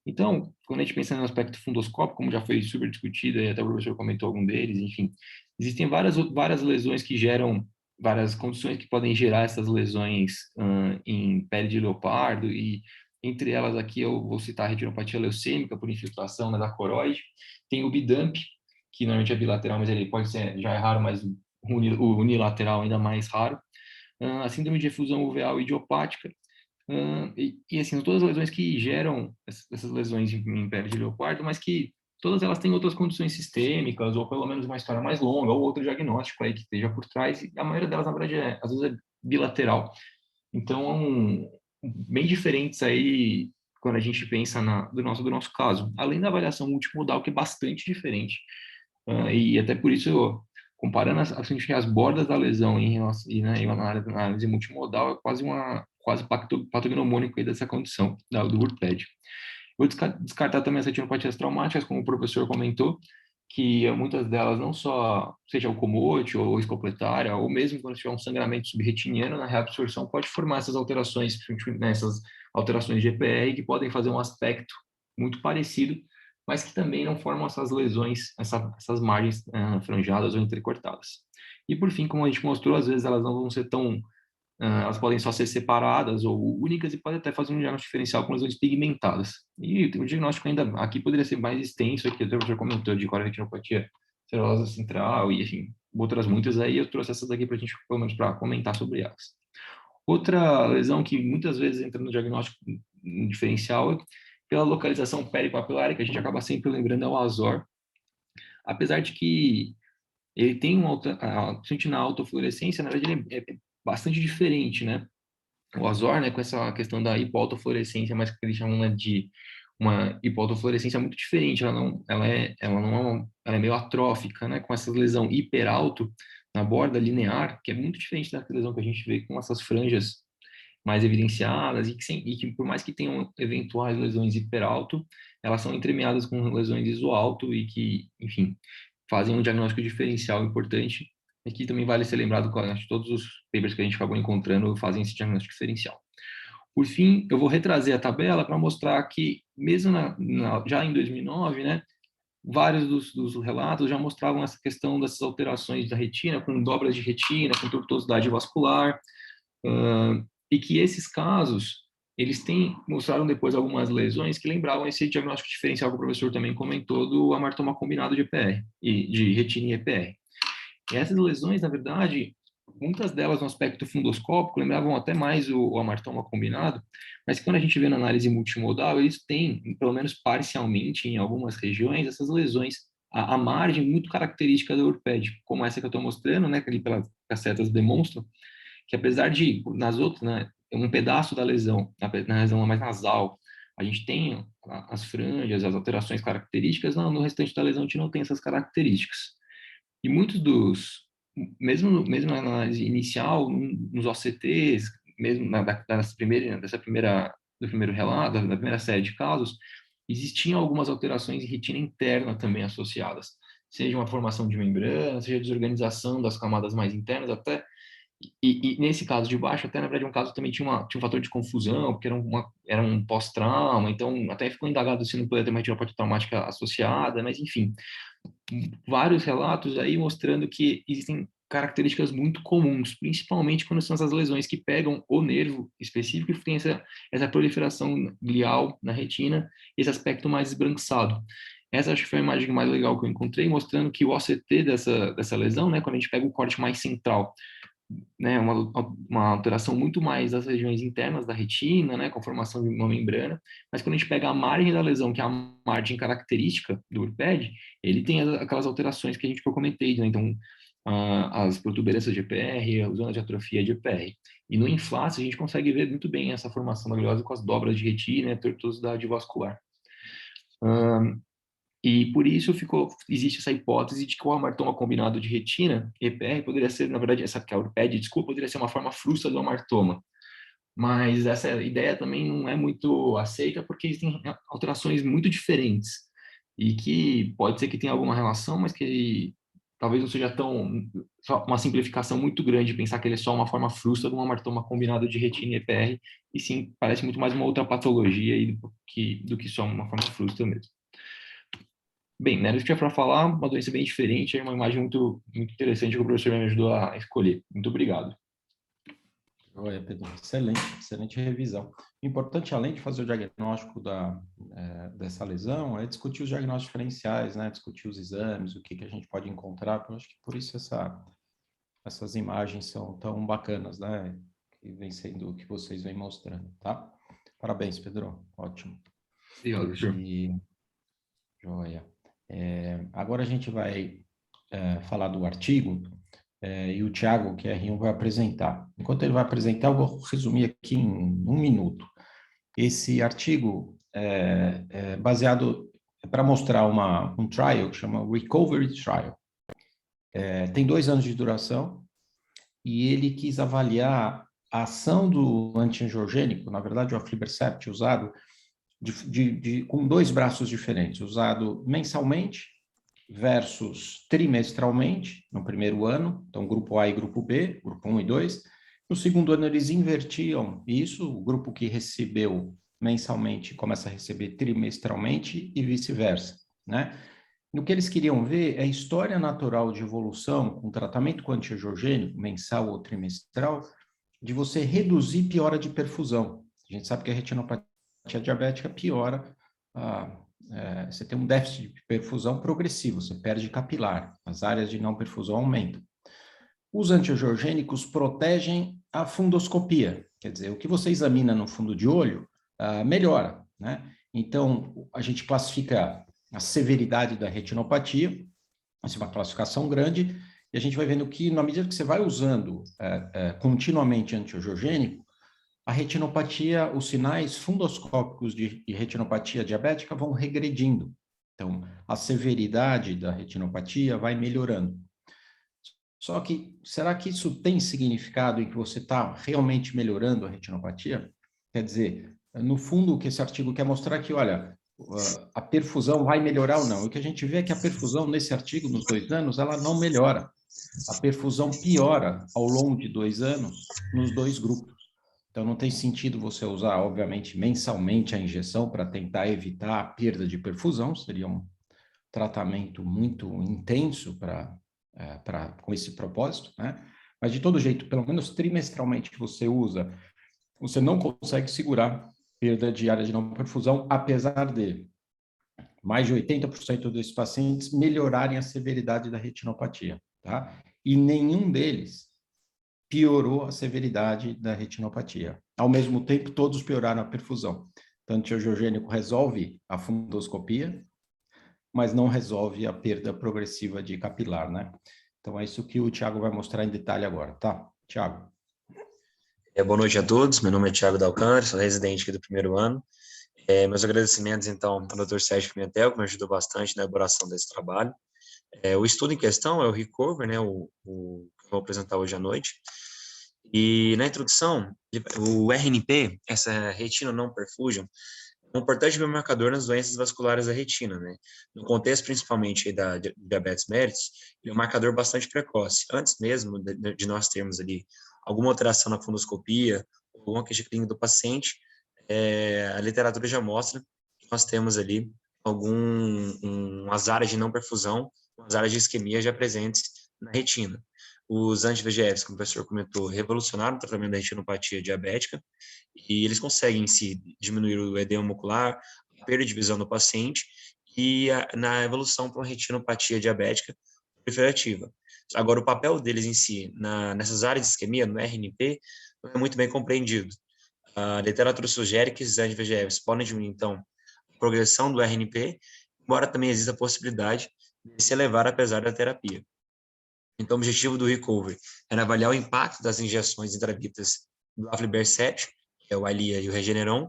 Então, quando a gente pensa no aspecto fundoscópico, como já foi super discutido, e até o professor comentou algum deles, enfim, existem várias lesões que geram várias condições que podem gerar essas lesões em pele de leopardo, e entre elas aqui eu vou citar a retinopatia leucêmica por infiltração, né, da coroide. Tem o bidump, que normalmente é bilateral, mas ele pode ser, já é raro, mas o unilateral ainda mais raro. A síndrome de efusão uveal idiopática, e assim, são todas lesões que geram essas lesões em pele de leopardo, mas que todas elas têm outras condições sistêmicas, ou pelo menos uma história mais longa, ou outro diagnóstico aí que esteja por trás, e a maioria delas, na verdade, às vezes é bilateral. Então, bem diferentes aí quando a gente pensa do nosso caso. Além da avaliação multimodal, que é bastante diferente. E até por isso, comparando as bordas da lesão em relação, né, na análise multimodal, é quase patognomônico aí dessa condição do URPED. Vou descartar também as retinopatias traumáticas, como o professor comentou, que muitas delas não só seja o comote ou escopletária, ou mesmo quando tiver um sangramento subretiniano, na reabsorção pode formar essas alterações, essas alterações de EPR, que podem fazer um aspecto muito parecido, mas que também não formam essas lesões, essas margens franjadas ou entrecortadas. E por fim, como a gente mostrou, às vezes elas não vão ser tão elas podem só ser separadas ou únicas, e pode até fazer um diagnóstico diferencial com lesões pigmentadas. E o diagnóstico ainda aqui poderia ser mais extenso, aqui o professor comentou de coronarretinopatia serosa central e, enfim, outras muitas aí, eu trouxe essas aqui para a gente, pelo menos, para comentar sobre elas. Outra lesão que muitas vezes entra no diagnóstico diferencial é pela localização peripapilar, que a gente acaba sempre lembrando, é o Azor. Apesar de que ele tem principalmente na autofluorescência, na verdade, ele é bastante diferente, né? O Azor, né, com essa questão da hipoautofluorescência, mas que eles chamam, né, de uma hipoautofluorescência muito diferente. Ela é meio atrófica, né, com essa lesão hiperalto na borda linear, que é muito diferente da lesão que a gente vê com essas franjas mais evidenciadas, e que por mais que tenham eventuais lesões hiperalto, elas são entremeadas com lesões isoalto e que, enfim, fazem um diagnóstico diferencial importante. Aqui também vale ser lembrado que todos os papers que a gente acabou encontrando fazem esse diagnóstico diferencial. Por fim, eu vou retrazer a tabela para mostrar que, mesmo já em 2009, né, vários dos relatos já mostravam essa questão dessas alterações da retina, com dobras de retina, com tortuosidade vascular, e que esses casos, eles mostraram depois algumas lesões que lembravam esse diagnóstico diferencial que o professor também comentou do amartoma combinado de EPR, e de retina e EPR. E essas lesões, na verdade, muitas delas no aspecto fundoscópico lembravam até mais o amartoma combinado, mas quando a gente vê na análise multimodal, eles têm, pelo menos parcialmente, em algumas regiões, essas lesões à margem muito característica do URPED, como essa que eu estou mostrando, né, que ali pelas casetas demonstram, que apesar de, nas outras, né, um pedaço da lesão, na lesão mais nasal, a gente tem as franjas, as alterações características, no restante da lesão a gente não tem essas características. E muitos mesmo na análise inicial, nos OCTs, mesmo do primeiro relato, da primeira série de casos, existiam algumas alterações em retina interna também associadas, seja uma formação de membrana, seja desorganização das camadas mais internas, até e nesse caso de baixo, até na verdade, um caso também tinha um fator de confusão, porque era um pós-trauma, então até ficou indagado se não poderia ter uma retinopatia traumática associada, mas enfim, vários relatos aí mostrando que existem características muito comuns, principalmente quando são essas lesões que pegam o nervo específico e tem essa proliferação glial na retina, esse aspecto mais esbranquiçado. Essa acho que foi a imagem mais legal que eu encontrei, mostrando que o OCT dessa lesão, né, quando a gente pega o corte mais central, né, uma alteração muito mais das regiões internas da retina, né, com a formação de uma membrana, mas quando a gente pega a margem da lesão, que é a margem característica do URPED, ele tem aquelas alterações que a gente comentei, né, então as protuberâncias de EPR, a zona de atrofia de EPR. E no inflácio a gente consegue ver muito bem essa formação da gliose com as dobras de retina e a tortuosidade vascular. E por isso existe essa hipótese de que o amartoma combinado de retina, EPR, poderia ser, na verdade, que a URPED, desculpa, poderia ser uma forma frustra do amartoma. Mas essa ideia também não é muito aceita porque existem alterações muito diferentes e que pode ser que tenha alguma relação, mas que talvez não seja só uma simplificação muito grande pensar que ele é só uma forma frustra de um amartoma combinado de retina e EPR, e sim, parece muito mais uma outra patologia do que só uma forma frustra mesmo. Bem, né, isso que é para falar, uma doença bem diferente, é uma imagem muito, muito interessante que o professor me ajudou a escolher. Muito obrigado. Olha, Pedro, excelente, excelente revisão. O importante, além de fazer o diagnóstico dessa lesão, é discutir os diagnósticos diferenciais, né? Discutir os exames, o que a gente pode encontrar. Eu acho que por isso essas imagens são tão bacanas, né? Que vem sendo o que vocês vêm mostrando, tá? Parabéns, Pedro. Ótimo. Obrigado, professor. Joia. Agora a gente vai falar do artigo. E o Thiago, que é R1, vai apresentar. Enquanto ele vai apresentar, eu vou resumir aqui em 1 minuto. Esse artigo é baseado para mostrar um trial que chama Recovery Trial. Tem 2 anos de duração e ele quis avaliar a ação do antiangiogênico, na verdade o aflibercept usado com 2 braços diferentes, usado mensalmente versus trimestralmente, no primeiro ano, então grupo A e grupo B, grupo 1 e 2. No segundo ano eles invertiam isso, o grupo que recebeu mensalmente começa a receber trimestralmente e vice-versa, né? No que eles queriam ver é a história natural de evolução com tratamento com antiangiogênico, mensal ou trimestral, de você reduzir piora de perfusão. A gente sabe que a retinopatia diabética piora você tem um déficit de perfusão progressivo, você perde capilar, as áreas de não perfusão aumentam. Os antiangiogênicos protegem a fundoscopia, quer dizer, o que você examina no fundo de olho melhora, né? Então, a gente classifica a severidade da retinopatia, essa é uma classificação grande, e a gente vai vendo que, na medida que você vai usando continuamente antiangiogênico, a retinopatia, os sinais fundoscópicos de retinopatia diabética vão regredindo. Então, a severidade da retinopatia vai melhorando. Só que, será que isso tem significado em que você está realmente melhorando a retinopatia? Quer dizer, no fundo, o que esse artigo quer mostrar é que, olha, a perfusão vai melhorar ou não. O que a gente vê é que a perfusão nesse artigo, nos 2 anos, ela não melhora. A perfusão piora ao longo de 2 anos nos 2 grupos. Então, não tem sentido você usar, obviamente, mensalmente a injeção para tentar evitar a perda de perfusão, seria um tratamento muito intenso com esse propósito, né? Mas, de todo jeito, pelo menos trimestralmente que você usa, você não consegue segurar perda de área de não perfusão, apesar de mais de 80% desses pacientes melhorarem a severidade da retinopatia, tá? E nenhum deles piorou a severidade da retinopatia. Ao mesmo tempo, todos pioraram a perfusão. Então, o antiangiogênico resolve a fundoscopia, mas não resolve a perda progressiva de capilar, né? Então, é isso que o Thiago vai mostrar em detalhe agora, tá? Thiago. Boa noite a todos, meu nome é Thiago Dalcântara, sou residente aqui do 1º ano. Meus agradecimentos, então, ao Dr. Sérgio Pimentel, que me ajudou bastante na elaboração desse trabalho. O estudo em questão é o Recover, né, o que eu vou apresentar hoje à noite. E na introdução, o RNP, essa retina não perfusion, é um importante biomarcador nas doenças vasculares da retina, né? No contexto principalmente da diabetes mellitus, ele é um marcador bastante precoce, antes mesmo de nós termos ali alguma alteração na fundoscopia, alguma queixa clínica do paciente, a literatura já mostra que nós temos ali umas áreas de não perfusão, umas áreas de isquemia já presentes na retina. Os anti-VEGFs, como o professor comentou, revolucionaram o tratamento da retinopatia diabética e eles conseguem, em si, diminuir o edema ocular, a perda de visão do paciente e na evolução para uma retinopatia diabética proliferativa. Agora, o papel deles em si, nessas áreas de isquemia, no RNP, não é muito bem compreendido. A literatura sugere que esses anti-VEGFs podem diminuir, então, a progressão do RNP, embora também exista a possibilidade de se elevar apesar da terapia. Então, o objetivo do Recovery era avaliar o impacto das injeções intravítreas do aflibercept, que é o Eylea e o Regeneron,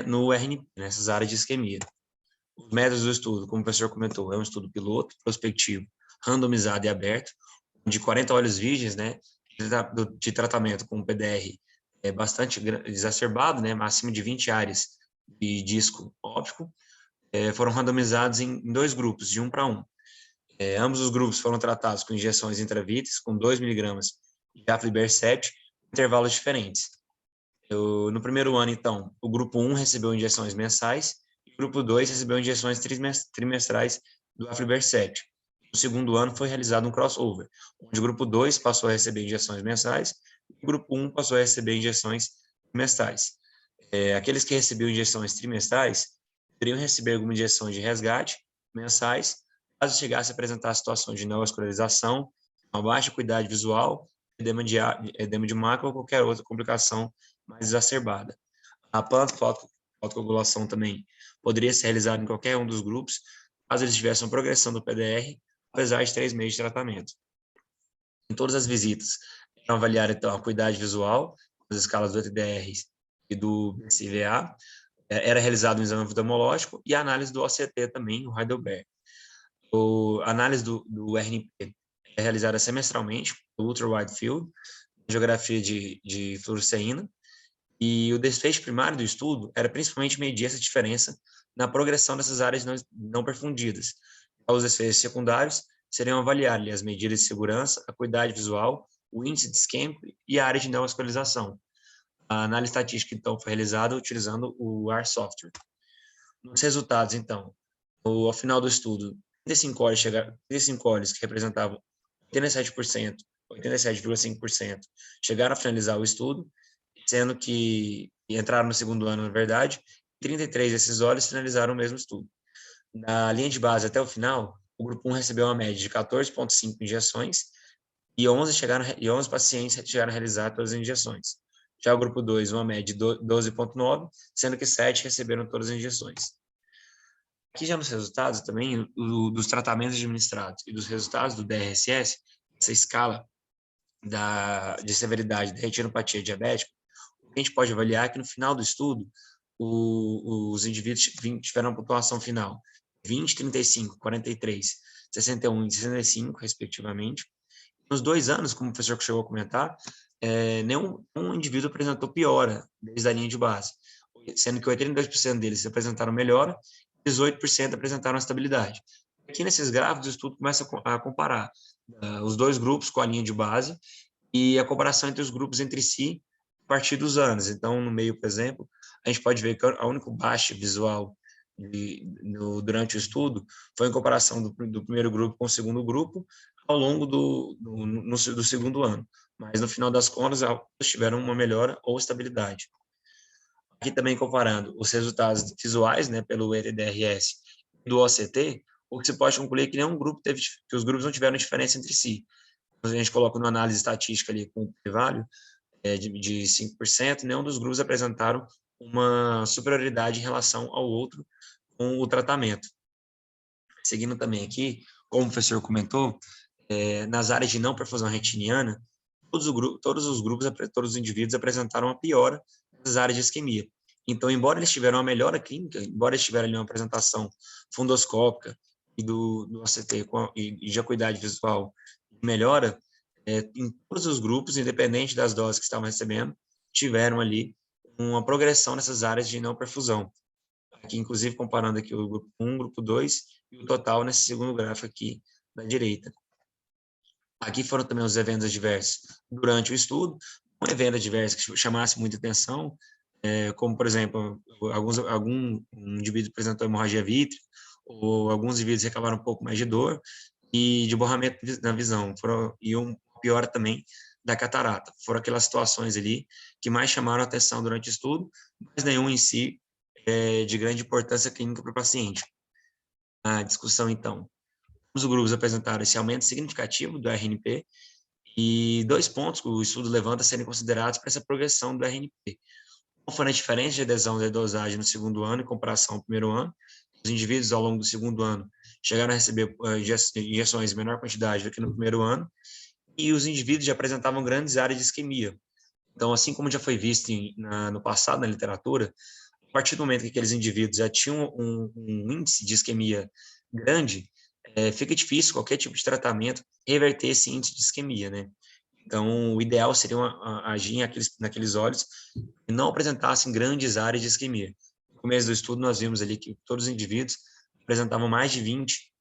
no RNP, nessas áreas de isquemia. Os métodos do estudo, como o professor comentou, é um estudo piloto, prospectivo, randomizado e aberto, de 40 olhos virgens, né, de tratamento com PDR bastante exacerbado, né, acima de 20 áreas de disco óptico, foram randomizados em 2 grupos, de 1 para 1. Ambos os grupos foram tratados com injeções intravítreas, com 2 mg de aflibercept, em intervalos diferentes. No primeiro ano, então, o grupo 1 recebeu injeções mensais, e o grupo 2 recebeu injeções trimestrais do Afliber 7. No segundo ano foi realizado um crossover, onde o grupo 2 passou a receber injeções mensais e o grupo 1 passou a receber injeções trimestrais. Aqueles que recebiam injeções trimestrais poderiam receber alguma injeção de resgate mensais, caso chegasse a apresentar situações de neovascularização, uma baixa acuidade visual, edema de mácula ou qualquer outra complicação mais exacerbada. A fotocoagulação também poderia ser realizada em qualquer um dos grupos, caso eles tivessem uma progressão do PDR, apesar de 3 meses de tratamento. Em todas as visitas, eram avaliar então a acuidade visual, as escalas do ETDR e do BCVA, era realizado um exame oftalmológico e a análise do OCT também, o Heidelberg. A análise do RNP é realizada semestralmente, o Ultra Wide Field, geografia de fluoresceína, e o desfecho primário do estudo era principalmente medir essa diferença na progressão dessas áreas não perfundidas. Os desfechos secundários seriam avaliar ali as medidas de segurança, a acuidade visual, o índice de SCAMP e a área de neovascularização. A análise estatística, então, foi realizada utilizando o R software. Nos resultados, então, ao final do estudo, 35 olhos que representavam 87%, 87,5%, chegaram a finalizar o estudo, sendo que entraram no segundo ano, na verdade, 33 desses olhos finalizaram o mesmo estudo. Na linha de base até o final, o grupo 1 recebeu uma média de 14,5 injeções e 11 pacientes chegaram a realizar todas as injeções. Já o grupo 2, uma média de 12,9, sendo que 7 receberam todas as injeções. Aqui já nos resultados também, dos tratamentos administrados e dos resultados do DRSS, essa escala de severidade da retinopatia diabética, a gente pode avaliar que no final do estudo, os indivíduos tiveram uma pontuação final 20, 35, 43, 61 e 65, respectivamente. Nos 2 anos, como o professor chegou a comentar, nenhum indivíduo apresentou piora desde a linha de base, sendo que 82% deles apresentaram melhora e 18% apresentaram estabilidade. Aqui nesses gráficos, o estudo começa a comparar os 2 grupos com a linha de base e a comparação entre os grupos entre si a partir dos anos. Então, no meio, por exemplo, a gente pode ver que a única baixa visual durante o estudo foi em comparação do primeiro grupo com o segundo grupo ao longo do segundo ano. Mas, no final das contas, elas tiveram uma melhora ou estabilidade. Aqui também comparando os resultados visuais, né, pelo ETDRS do OCT, o que se pode concluir é que nenhum grupo que os grupos não tiveram diferença entre si. A gente coloca uma análise estatística ali com o p-value de 5%, nenhum dos grupos apresentaram uma superioridade em relação ao outro com o tratamento. Seguindo também aqui, como o professor comentou, nas áreas de não perfusão retiniana, todos os indivíduos apresentaram uma piora nas áreas de isquemia. Então, embora eles tiveram uma melhora clínica, embora eles tiveram ali uma apresentação fundoscópica e do OCT e de acuidade visual melhora, em todos os grupos, independente das doses que estavam recebendo, tiveram ali uma progressão nessas áreas de não perfusão. Aqui, inclusive, comparando aqui o grupo 1, grupo 2 e o total nesse segundo gráfico aqui da direita. Aqui foram também os eventos adversos durante o estudo. Um evento adverso que chamasse muita atenção, como, por exemplo, algum indivíduo apresentou hemorragia vítrea, ou alguns indivíduos reclamaram um pouco mais de dor e de borramento na visão, e um pior também da catarata. Foram aquelas situações ali que mais chamaram a atenção durante o estudo, mas nenhum em si de grande importância clínica para o paciente. A discussão, então. Os grupos apresentaram esse aumento significativo do RNP e 2 pontos que o estudo levanta a serem considerados para essa progressão do RNP. Qual foi a diferença de adesão da dosagem no segundo ano em comparação ao primeiro ano? Os indivíduos, ao longo do segundo ano, chegaram a receber injeções em menor quantidade do que no primeiro ano, e os indivíduos já apresentavam grandes áreas de isquemia. Então, assim como já foi visto no passado na literatura, a partir do momento que aqueles indivíduos já tinham um índice de isquemia grande, fica difícil qualquer tipo de tratamento reverter esse índice de isquemia, né? Então, o ideal seria agir naqueles olhos e não apresentassem grandes áreas de isquemia. No começo do estudo, nós vimos ali que todos os indivíduos apresentavam mais de 20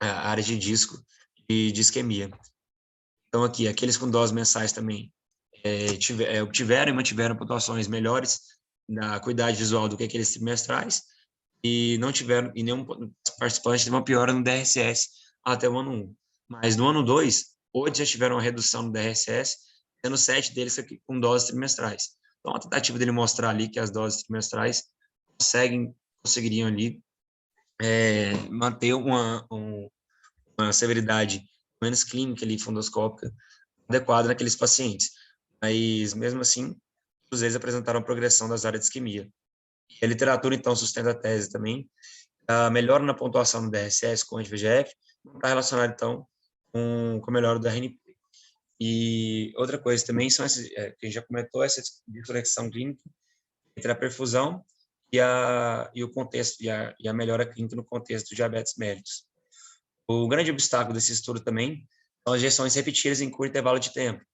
áreas de disco e de isquemia. Então, aqui, aqueles com doses mensais também obtiveram e mantiveram pontuações melhores na acuidade visual do que aqueles trimestrais. e não tiveram, e nenhum participante teve uma piora no DRSS até o ano 1. Mas no ano 2, 8 já tiveram uma redução no DRSS, sendo 7 deles com doses trimestrais. Então, a tentativa dele mostrar ali que as doses trimestrais conseguiriam ali manter uma severidade menos clínica ali, fundoscópica, adequada naqueles pacientes. Mas, mesmo assim, todos eles apresentaram progressão das áreas de isquemia. E a literatura, então, sustenta a tese também. A melhora na pontuação no DRSS com anti-VEGF está relacionada, então, com a melhora do RNP. E outra coisa também são essas, que a gente já comentou, essa desconexão clínica entre a perfusão e o contexto, e a melhora clínica no contexto do diabetes mellitus. O grande obstáculo desse estudo também são as injeções repetidas em curto intervalo de tempo.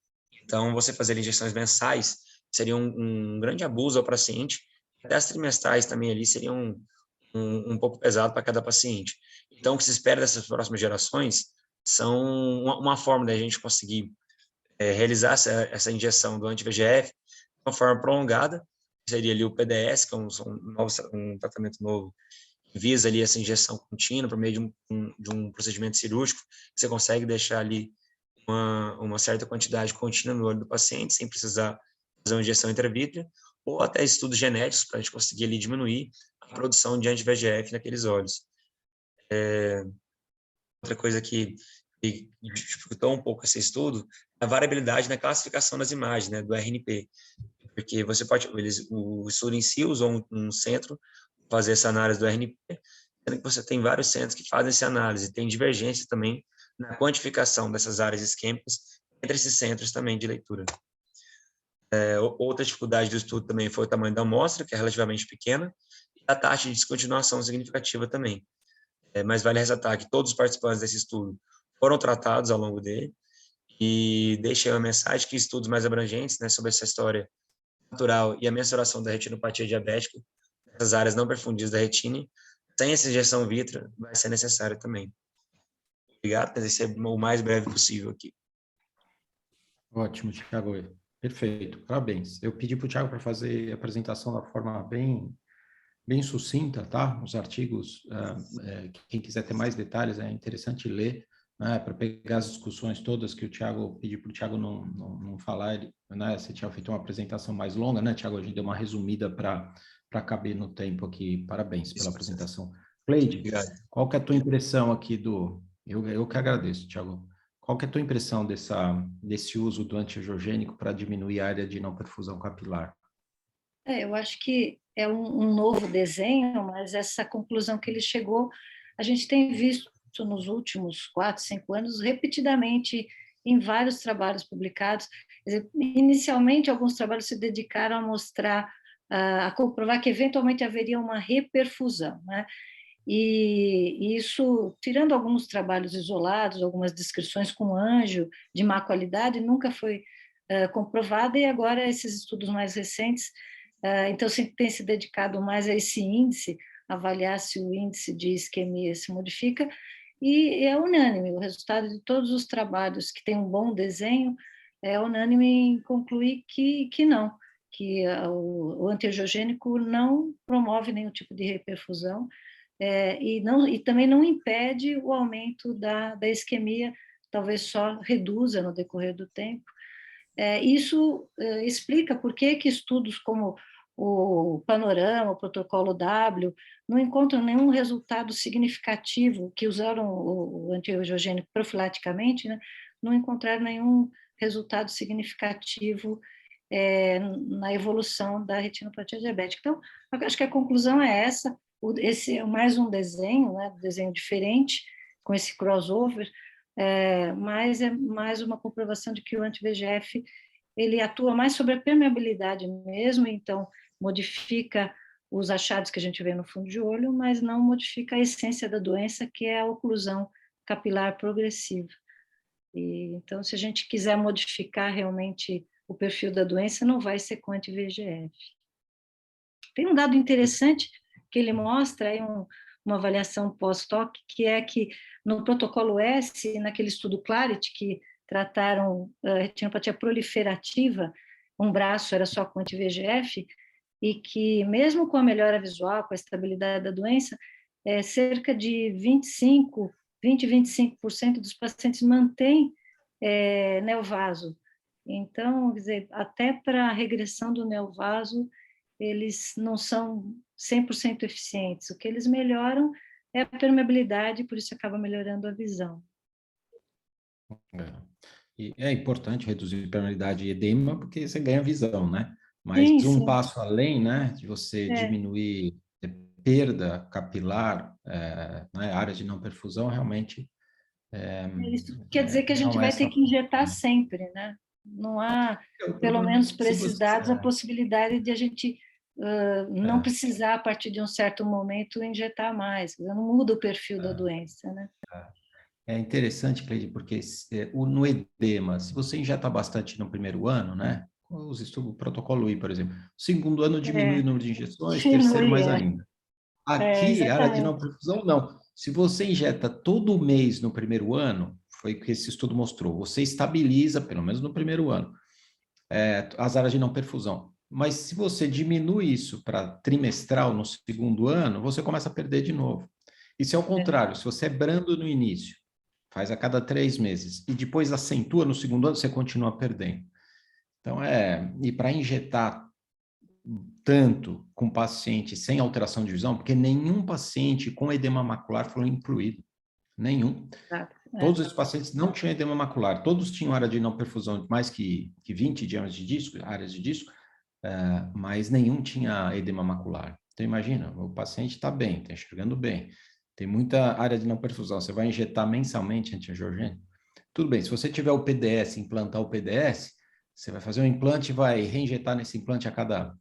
Então, você fazer injeções mensais seria um grande abuso ao paciente. Até as trimestrais também ali seriam um pouco pesado para cada paciente. Então, o que se espera dessas próximas gerações são uma forma da gente conseguir realizar essa injeção do anti-VEGF de uma forma prolongada, que seria ali o PDS, que é um tratamento novo, que visa ali essa injeção contínua por meio de um procedimento cirúrgico, que você consegue deixar ali uma certa quantidade contínua no olho do paciente, sem precisar fazer uma injeção intravítrea, ou até estudos genéticos para a gente conseguir ali diminuir a produção de anti-VEGF naqueles olhos. Outra coisa que dificultou um pouco esse estudo é a variabilidade na classificação das imagens, né, do RNP, porque o estudo em si usou um centro para fazer essa análise do RNP, sendo que você tem vários centros que fazem essa análise, tem divergência também na quantificação dessas áreas isquêmicas entre esses centros também de leitura. Outra dificuldade do estudo também foi o tamanho da amostra, que é relativamente pequena, e a taxa de descontinuação significativa também. Mas vale ressaltar que todos os participantes desse estudo foram tratados ao longo dele, e deixei uma mensagem que estudos mais abrangentes, né, sobre essa história natural e a mensuração da retinopatia diabética, essas áreas não perfundidas da retina, sem essa injeção vítrea, vai ser necessário também. Obrigado, tentei ser o mais breve possível aqui. Ótimo, Thiago. Perfeito, parabéns. Eu pedi para o Thiago para fazer a apresentação da forma bem sucinta, tá? Os artigos, quem quiser ter mais detalhes, é interessante ler, né? Para pegar as discussões todas que o Thiago pediu para o Thiago não falar, né? Você tinha feito uma apresentação mais longa, né, Thiago? A gente deu uma resumida para caber no tempo aqui. Parabéns pela apresentação. Cleide, qual que é a tua impressão aqui do... Eu que agradeço, Thiago. Qual que é a tua impressão desse uso do antiangiogênico para diminuir a área de não perfusão capilar? Eu acho que é um novo desenho, mas essa conclusão que ele chegou, a gente tem visto nos últimos 4, 5 anos, repetidamente, em vários trabalhos publicados. Inicialmente, alguns trabalhos se dedicaram a mostrar, a comprovar que eventualmente haveria uma reperfusão, né? E isso, tirando alguns trabalhos isolados, algumas descrições com anjo de má qualidade, nunca foi comprovada, e agora esses estudos mais recentes, então se tem se dedicado mais a esse índice, avaliar se o índice de isquemia se modifica, e é unânime, o resultado de todos os trabalhos que têm um bom desenho é unânime em concluir que não, que o antiangiogênico não promove nenhum tipo de reperfusão, e também não impede o aumento da isquemia, talvez só reduza no decorrer do tempo. Isso explica por que estudos como o Panorama, o Protocolo W, não encontram nenhum resultado significativo, que usaram o antiangiogênico profilaticamente, né, não encontraram nenhum resultado significativo na evolução da retinopatia diabética. Então, acho que a conclusão é essa. Esse é mais um desenho, né, desenho diferente, com esse crossover, mas é mais uma comprovação de que o anti-VEGF ele atua mais sobre a permeabilidade mesmo, então modifica os achados que a gente vê no fundo de olho, mas não modifica a essência da doença, que é a oclusão capilar progressiva. Então, se a gente quiser modificar realmente o perfil da doença, não vai ser com anti-VEGF. Tem um dado interessante que ele mostra aí uma avaliação pós-hoc, que é que no protocolo S, naquele estudo Clarity, que trataram retinopatia proliferativa, um braço era só com anti-VEGF, e que, mesmo com a melhora visual, com a estabilidade da doença, cerca de 25% dos pacientes mantém neovaso. Então, quer dizer, até para a regressão do neovaso, eles não são 100% eficientes. O que eles melhoram é a permeabilidade, por isso acaba melhorando a visão. E é importante reduzir permeabilidade e edema, porque você ganha visão, né? Mas Sim, um sim. passo além, né, de você diminuir perda capilar, né, áreas de não perfusão, realmente... Isso quer dizer que a gente vai ter que injetar sempre, né? Não há, pelo menos para esses dados, a possibilidade de a gente não precisar, a partir de um certo momento, injetar mais. Não muda o perfil da doença, né? É interessante, Cleide, porque no edema, se você injeta bastante no primeiro ano, né? Os estudos, o protocolo I, por exemplo. Segundo ano diminui o número de injeções, terceiro mais ainda. Aqui, a área de não perfusão, não. Se você injeta todo mês no primeiro ano, foi o que esse estudo mostrou, você estabiliza, pelo menos no primeiro ano, as áreas de não perfusão. Mas se você diminui isso para trimestral no segundo ano, você começa a perder de novo. E se é o contrário, se você é brando no início, faz a cada 3 meses, e depois acentua no segundo ano, você continua perdendo. Então, e para injetar tanto com paciente sem alteração de visão, porque nenhum paciente com edema macular foi incluído, nenhum. Todos os pacientes não tinham edema macular, todos tinham área de não perfusão de mais que 20 diâmetros de disco, áreas de disco, mas nenhum tinha edema macular. Então, imagina, o paciente está bem, está enxergando bem, tem muita área de não perfusão, você vai injetar mensalmente antiangiogênico? Tudo bem, se você tiver o PDS, implantar o PDS, você vai fazer um implante e vai reinjetar nesse implante a cada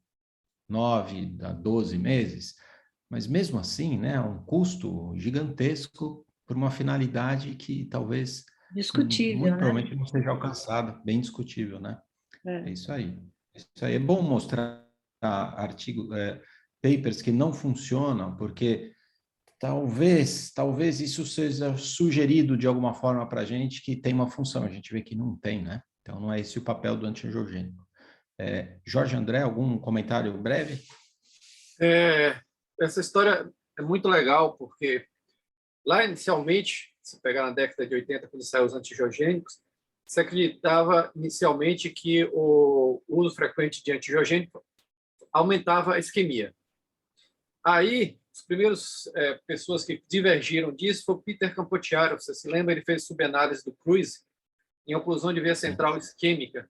9 a 12 meses, mas mesmo assim, né, é um custo gigantesco por uma finalidade que talvez discutível, muito né? provavelmente não seja alcançada, bem discutível, né? É isso aí. Isso aí é bom mostrar papers que não funcionam, porque talvez isso seja sugerido de alguma forma para a gente que tem uma função, a gente vê que não tem, né? Então não é esse o papel do antiangiogênico. Jorge André, algum comentário breve? Essa história é muito legal, porque lá inicialmente, se pegar na década de 80, quando saíram os antiangiogênicos, se acreditava inicialmente que o uso frequente de antiangiogênico aumentava a isquemia. Aí, as primeiras pessoas que divergiram disso foi o Peter Campochiaro, você se lembra? Ele fez subanálise do Kruse em oclusão de veia central isquêmica.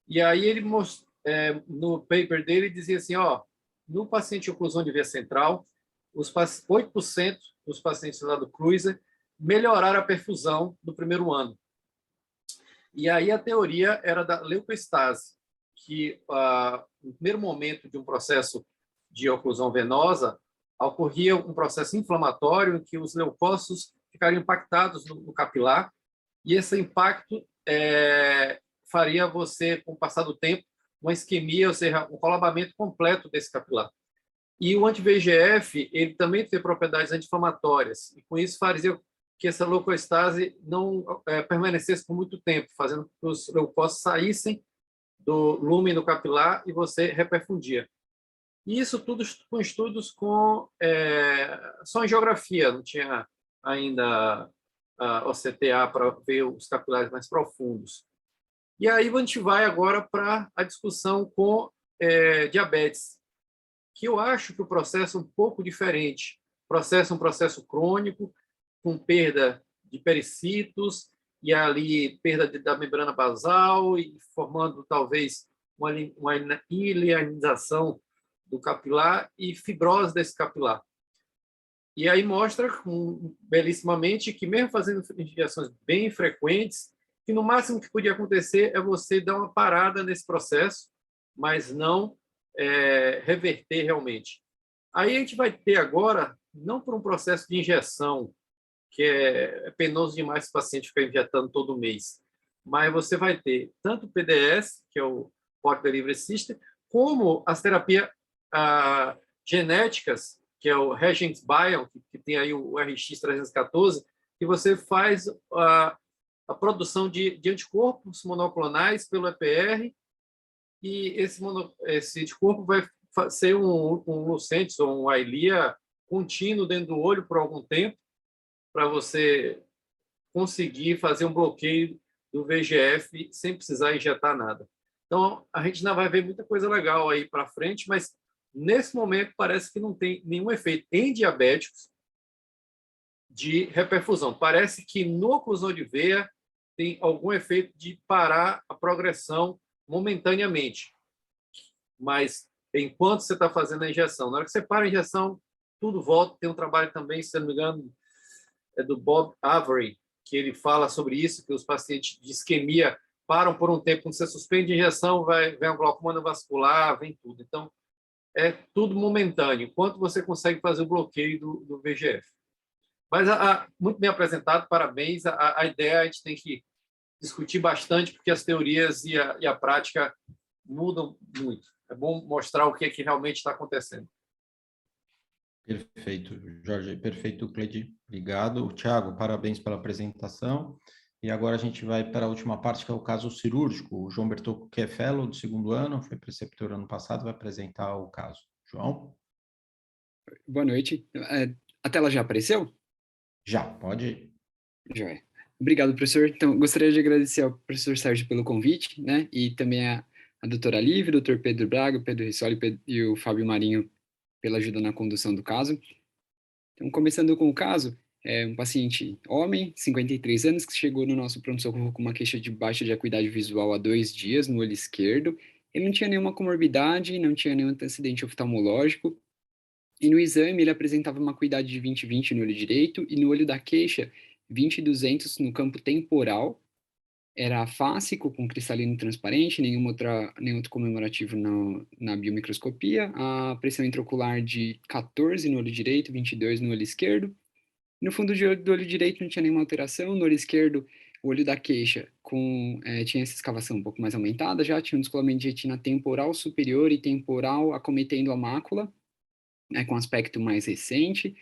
E aí ele no paper dele dizia assim, no paciente de oclusão de veia central, 8% dos pacientes lá do Kruse melhoraram a perfusão no primeiro ano. E aí a teoria era da leucoestase, que no primeiro momento de um processo de oclusão venosa, ocorria um processo inflamatório em que os leucócitos ficariam impactados no capilar, e esse impacto faria você, com o passar do tempo, uma isquemia, ou seja, um colapamento completo desse capilar. E o anti-VEGF, ele também tem propriedades anti-inflamatórias, e com isso fazia que essa leucoestase não permanecesse por muito tempo, fazendo que os leucócitos saíssem do lumen do capilar e você reperfundia. E isso tudo com estudos só em geografia, não tinha ainda OCTA para ver os capilares mais profundos. E aí a gente vai agora para a discussão com diabetes, que eu acho que o processo é um pouco diferente. O processo é um processo crônico, com perda de pericitos, e ali perda da membrana basal, e formando talvez uma ilianização do capilar e fibrose desse capilar. E aí mostra belíssimamente que, mesmo fazendo injeções bem frequentes, que no máximo que podia acontecer é você dar uma parada nesse processo, mas não reverter realmente. Aí a gente vai ter agora, não por um processo de injeção, que é penoso demais esse paciente ficar injetando todo mês, mas você vai ter tanto o PDS, que é o Port Delivery System, como as terapias genéticas, que é o Regent Bio, que tem aí o RX314, que você faz a produção de anticorpos monoclonais pelo EPR, e esse anticorpo vai ser um Lucentis ou um Eylea contínuo dentro do olho por algum tempo, para você conseguir fazer um bloqueio do VEGF sem precisar injetar nada. Então, a gente ainda vai ver muita coisa legal aí para frente, mas nesse momento parece que não tem nenhum efeito em diabéticos de reperfusão. Parece que no oclusão de veia tem algum efeito de parar a progressão momentaneamente. Mas enquanto você está fazendo a injeção, na hora que você para a injeção, tudo volta. Tem um trabalho também, se não me engano, é do Bob Avery, que ele fala sobre isso, que os pacientes de isquemia param por um tempo, quando você suspende a injeção, vem um glaucoma vascular, vem tudo. Então, é tudo momentâneo, enquanto você consegue fazer o bloqueio do VEGF. Mas muito bem apresentado, parabéns. A ideia a gente tem que discutir bastante, porque as teorias e a prática mudam muito. É bom mostrar o que é que realmente está acontecendo. Perfeito, Jorge. Perfeito, Cleide. Obrigado. Tiago, parabéns pela apresentação. E agora a gente vai para a última parte, que é o caso cirúrgico. O João Bertocco, que é fellow do 2º ano, foi preceptor ano passado, vai apresentar o caso. João? Boa noite. A tela já apareceu? Já, pode ir. Joia. Obrigado, professor. Então, gostaria de agradecer ao professor Sérgio pelo convite, né? E também a doutora Lívia, o doutor Pedro Braga, o Pedro Rissoli e o Fábio Marinho pela ajuda na condução do caso. Então, começando com o caso, é um paciente homem, 53 anos, que chegou no nosso pronto-socorro com uma queixa de baixa de acuidade visual há 2 dias no olho esquerdo. Ele não tinha nenhuma comorbidade, não tinha nenhum antecedente oftalmológico, e no exame ele apresentava uma acuidade de 20/20 no olho direito, e no olho da queixa, 20/200 no campo temporal. Era fásico, com cristalino transparente, nenhum outro comemorativo na biomicroscopia. A pressão intraocular de 14 no olho direito, 22 no olho esquerdo. No fundo do olho direito não tinha nenhuma alteração. No olho esquerdo, o olho da queixa tinha essa escavação um pouco mais aumentada, já tinha um descolamento de retina temporal superior e temporal acometendo a mácula, né, com aspecto mais recente.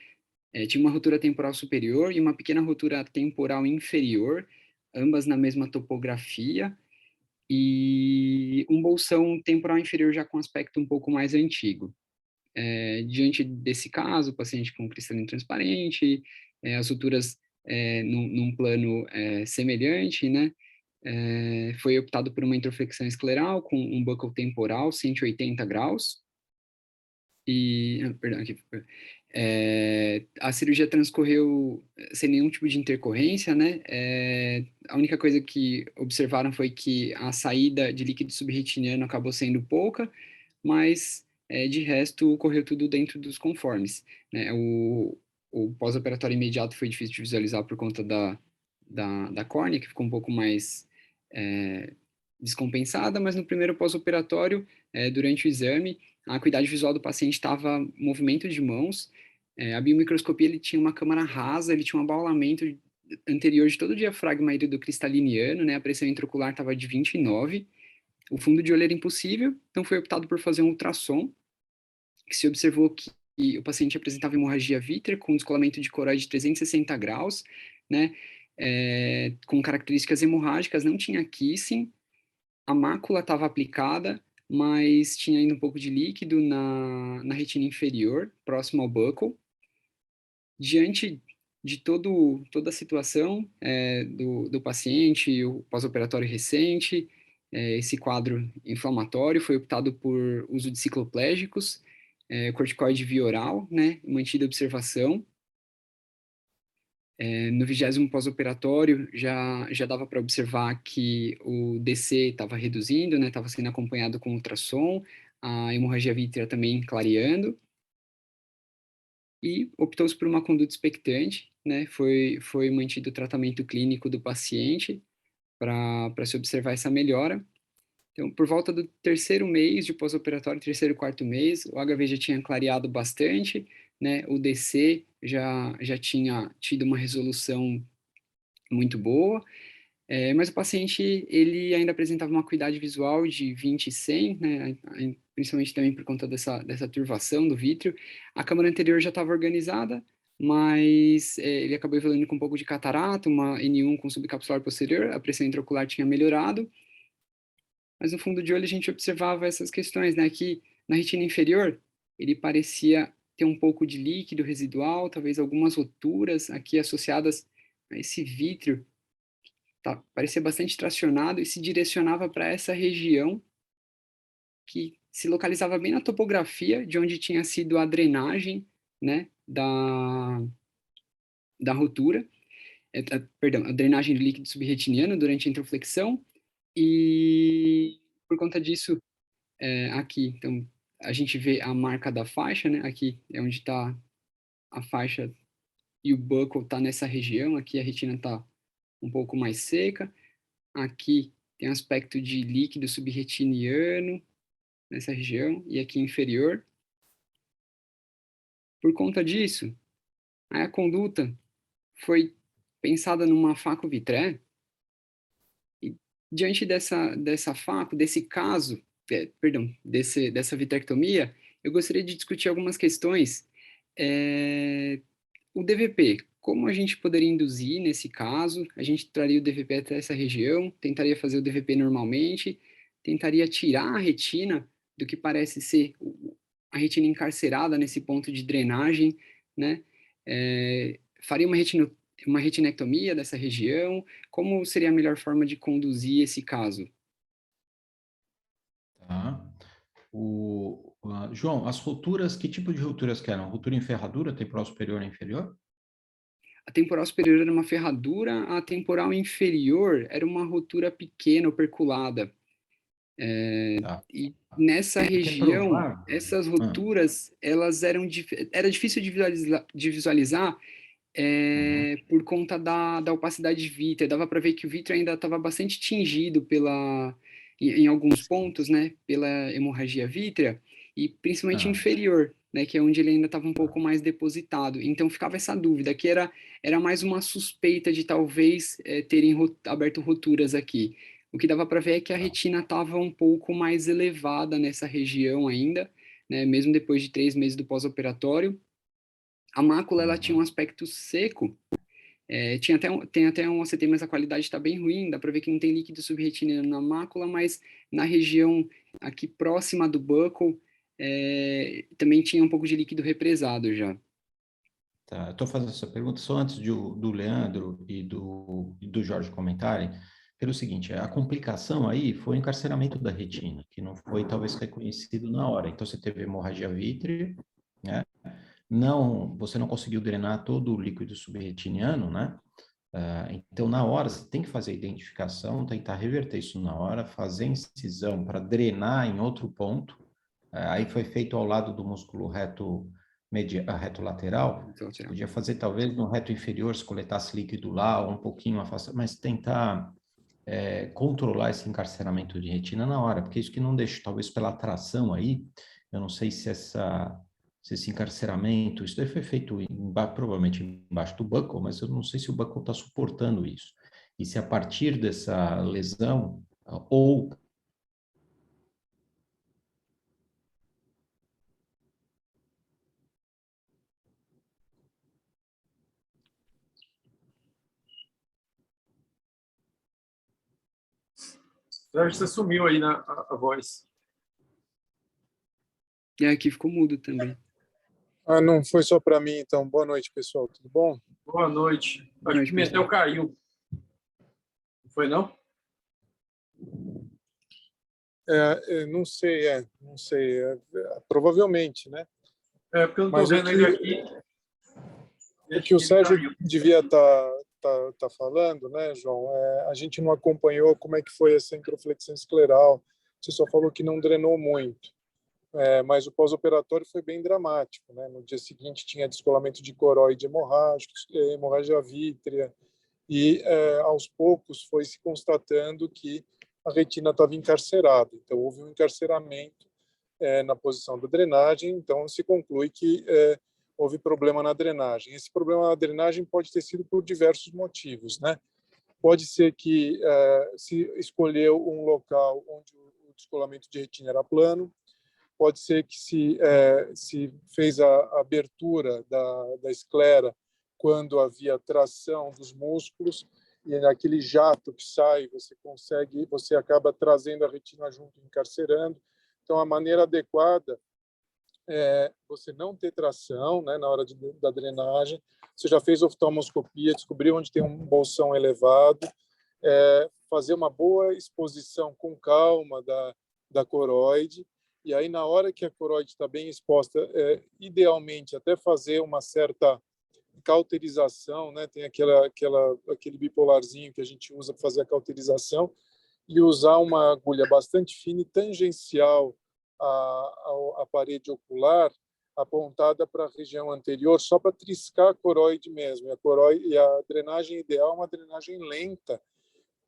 Tinha uma rotura temporal superior e uma pequena rotura temporal inferior, ambas na mesma topografia, e um bolsão temporal inferior já com aspecto um pouco mais antigo. Diante desse caso, o paciente com cristalino transparente, as roturas num plano semelhante, né? Foi optado por uma introflexão escleral com um buccal temporal 180 graus. Perdão, aqui. A cirurgia transcorreu sem nenhum tipo de intercorrência, né? A única coisa que observaram foi que a saída de líquido subretiniano acabou sendo pouca, mas de resto ocorreu tudo dentro dos conformes, né? O pós-operatório imediato foi difícil de visualizar por conta da córnea, que ficou um pouco mais descompensada, mas no primeiro pós-operatório, durante o exame, a acuidade visual do paciente estava movimento de mãos. A biomicroscopia, ele tinha uma câmara rasa, ele tinha um abaulamento anterior de todo o diafragma do cristaliniano, né? A pressão intraocular estava de 29. O fundo de olho era impossível, então foi optado por fazer um ultrassom, que se observou que o paciente apresentava hemorragia vítrea com descolamento de coroide de 360 graus, né? Com características hemorrágicas, não tinha kissing, a mácula estava aplicada, mas tinha ainda um pouco de líquido na retina inferior, próximo ao buccal. Diante de toda a situação do paciente, o pós-operatório recente, esse quadro inflamatório, foi optado por uso de cicloplégicos, corticoide via oral, né, mantida observação. No 20º pós-operatório, já dava para observar que o DC estava reduzindo, né, estava sendo acompanhado com ultrassom, a hemorragia vítrea também clareando, e optou-se por uma conduta expectante, né, foi mantido o tratamento clínico do paciente para se observar essa melhora. Então, por volta do 3º mês de pós-operatório, 3º, 4º mês, o HV já tinha clareado bastante, né, o DC já tinha tido uma resolução muito boa, mas o paciente, ele ainda apresentava uma acuidade visual de 20/100, né, principalmente também por conta dessa turvação do vítreo. A câmara anterior já estava organizada, mas ele acabou evoluindo com um pouco de catarata, uma N1 com subcapsular posterior, a pressão intraocular tinha melhorado, mas no fundo de olho a gente observava essas questões, né, que Na retina inferior, ele parecia ter um pouco de líquido residual, talvez algumas roturas aqui associadas a esse vítreo, tá? Parecia bastante tracionado e se direcionava para essa região que se localizava bem na topografia de onde tinha sido a drenagem, né, da rotura, perdão, a drenagem do líquido subretiniano durante a introflexão, e por conta disso, aqui, então, a gente vê a marca da faixa, né, aqui é onde está a faixa e o buccal está nessa região, aqui a retina está um pouco mais seca, aqui tem aspecto de líquido subretiniano nessa região, e aqui inferior. Por conta disso, a conduta foi pensada numa Faco-Vitré, e diante dessa Faco, desse caso, dessa vitrectomia, eu gostaria de discutir algumas questões. O DVP, como a gente poderia induzir nesse caso? A gente traria o DVP até essa região, tentaria fazer o DVP normalmente, tentaria tirar a retina do que parece ser a retina encarcerada nesse ponto de drenagem, né? Faria uma retinectomia dessa região? Como seria a melhor forma de conduzir esse caso? Tá. João, as roturas, que tipo de roturas que eram? Rotura em ferradura, temporal superior e inferior? A temporal superior era uma ferradura, a temporal inferior era uma rotura pequena, operculada. Tá. E nessa região, essas roturas, era difícil de visualizar por conta da opacidade vítrea. Dava para ver que o vítreo ainda estava bastante tingido em alguns pontos, né, pela hemorragia vítrea, e principalmente inferior, né, que é onde ele ainda estava um pouco mais depositado. Então ficava essa dúvida, que era mais uma suspeita de talvez terem aberto roturas aqui. O que dava para ver é que a retina estava um pouco mais elevada nessa região ainda, né, mesmo depois de 3 meses do pós-operatório. A mácula, ela tinha um aspecto seco, tem até um OCT, mas a qualidade está bem ruim, dá para ver que não tem líquido subretiniano na mácula, mas na região aqui próxima do buccal, também tinha um pouco de líquido represado já. Tá, eu estou fazendo essa pergunta só antes do Leandro e do Jorge comentarem, pelo seguinte, a complicação aí foi o encarceramento da retina, que não foi talvez reconhecido na hora. Então, você teve hemorragia vítrea, né? Você não conseguiu drenar todo o líquido subretiniano, né? Então, na hora, você tem que fazer a identificação, tentar reverter isso na hora, fazer incisão para drenar em outro ponto. Aí foi feito ao lado do músculo reto lateral. Você podia fazer talvez no reto inferior, se coletasse líquido lá, ou um pouquinho afastado, mas tentar controlar esse encarceramento de retina na hora, porque isso que não deixa, talvez pela atração aí, eu não sei se esse encarceramento, isso daí foi feito provavelmente embaixo do buccal, mas eu não sei se o buccal está suportando isso. E se a partir dessa lesão, ou Você sumiu aí a voz. Aqui ficou mudo também. Não foi só para mim, então. Boa noite, pessoal. Tudo bom? Boa noite. Boa Acho noite, que o Pimentel caiu. Não foi, não? Não sei, provavelmente, né? Porque eu não estou vendo ele aqui. O que o Sérgio devia estar falando, né, João? A gente não acompanhou como é que foi essa introflexão escleral. Você só falou que não drenou muito. Mas o pós-operatório foi bem dramático, né? No dia seguinte tinha descolamento de coroide hemorrágico, hemorragia vítrea, e aos poucos foi se constatando que a retina estava encarcerada. Então houve um encarceramento na posição da drenagem, então se conclui que houve problema na drenagem. Esse problema na drenagem pode ter sido por diversos motivos, né? Pode ser que se escolheu um local onde o descolamento de retina era plano, pode ser que se fez a abertura da esclera quando havia tração dos músculos, e naquele jato que sai, você acaba trazendo a retina junto, encarcerando. Então, a maneira adequada é você não ter tração, né, na hora da drenagem. Você já fez oftalmoscopia, descobriu onde tem um bolsão elevado, fazer uma boa exposição com calma da coroide, e aí na hora que a coroide está bem exposta, idealmente até fazer uma certa cauterização, né? Tem aquele bipolarzinho que a gente usa para fazer a cauterização, e usar uma agulha bastante fina e tangencial à parede ocular, apontada para a região anterior, só para triscar a coroide mesmo. E a drenagem ideal é uma drenagem lenta,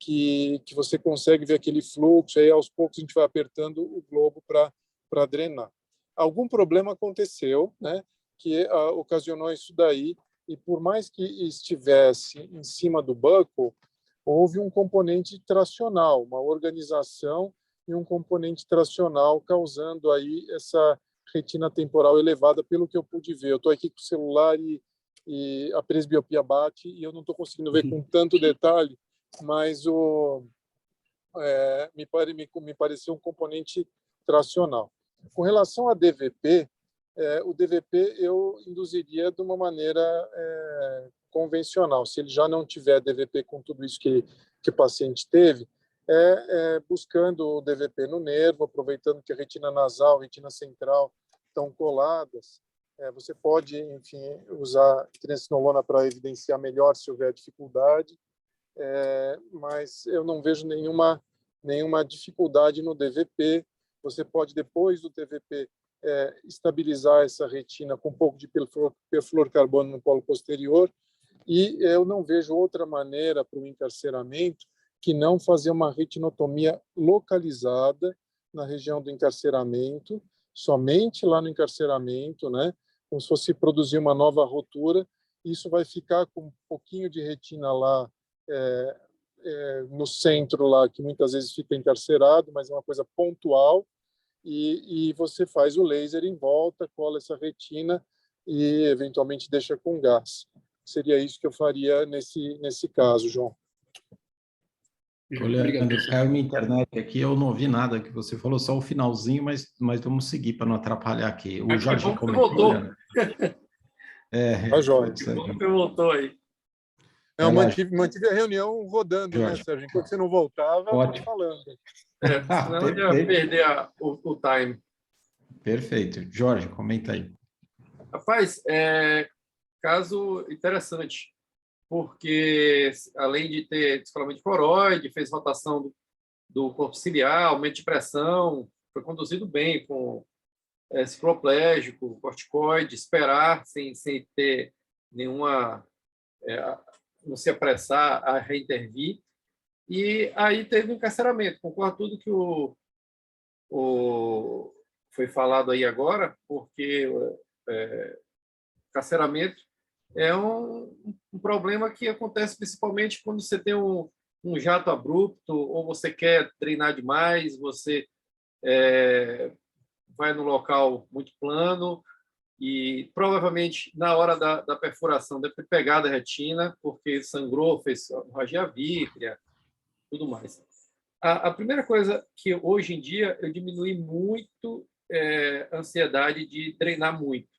que você consegue ver aquele fluxo, aí aos poucos a gente vai apertando o globo para drenar. Algum problema aconteceu, né, que ocasionou isso daí, e por mais que estivesse em cima do buckle, houve um componente tracional, uma organização e um componente tracional causando aí essa retina temporal elevada, pelo que eu pude ver. Eu estou aqui com o celular e a presbiopia bate e eu não estou conseguindo ver com tanto detalhe, mas me pareceu um componente tracional. Com relação a DVP, o DVP eu induziria de uma maneira convencional. Se ele já não tiver DVP com tudo isso que o paciente teve, buscando o DVP no nervo, aproveitando que a retina nasal, a retina central estão coladas. Você pode, enfim, usar triamcinolona para evidenciar melhor se houver dificuldade, mas eu não vejo nenhuma dificuldade no DVP. Você pode, depois do DVP, estabilizar essa retina com um pouco de perfluorcarbono no polo posterior, e eu não vejo outra maneira para o encarceramento que não fazer uma retinotomia localizada na região do encarceramento, somente lá no encarceramento, né? Como se fosse produzir uma nova rotura. Isso vai ficar com um pouquinho de retina lá no centro, lá, que muitas vezes fica encarcerado, mas é uma coisa pontual, e você faz o laser em volta, cola essa retina e eventualmente deixa com gás. Seria isso que eu faria nesse caso, João. Olhando, caiu minha internet aqui, eu não ouvi nada que você falou, só o finalzinho, mas vamos seguir para não atrapalhar aqui. O Jorge comentou. Voltou. Jorge. Você voltou aí. Eu mantive a reunião rodando, Jorge, né, Sérgio? Enquanto você não voltava, eu estava falando. Senão eu ia perder o time. Perfeito. Jorge, comenta aí. Rapaz, caso interessante, porque além de ter descolamento de coroide, fez rotação do corpo ciliar, aumento de pressão, foi conduzido bem com cicloplégico, corticoide, esperar sem ter nenhuma... não se apressar a reintervir. E aí teve um encarceramento. Concordo tudo que foi falado aí agora, porque encarceramento é um problema que acontece principalmente quando você tem um jato abrupto, ou você quer treinar demais, você vai no local muito plano, e provavelmente na hora da perfuração deve ter pegado a retina, porque sangrou, fez hemorragia vítrea, tudo mais. A primeira coisa que hoje em dia eu diminui muito a ansiedade de treinar muito.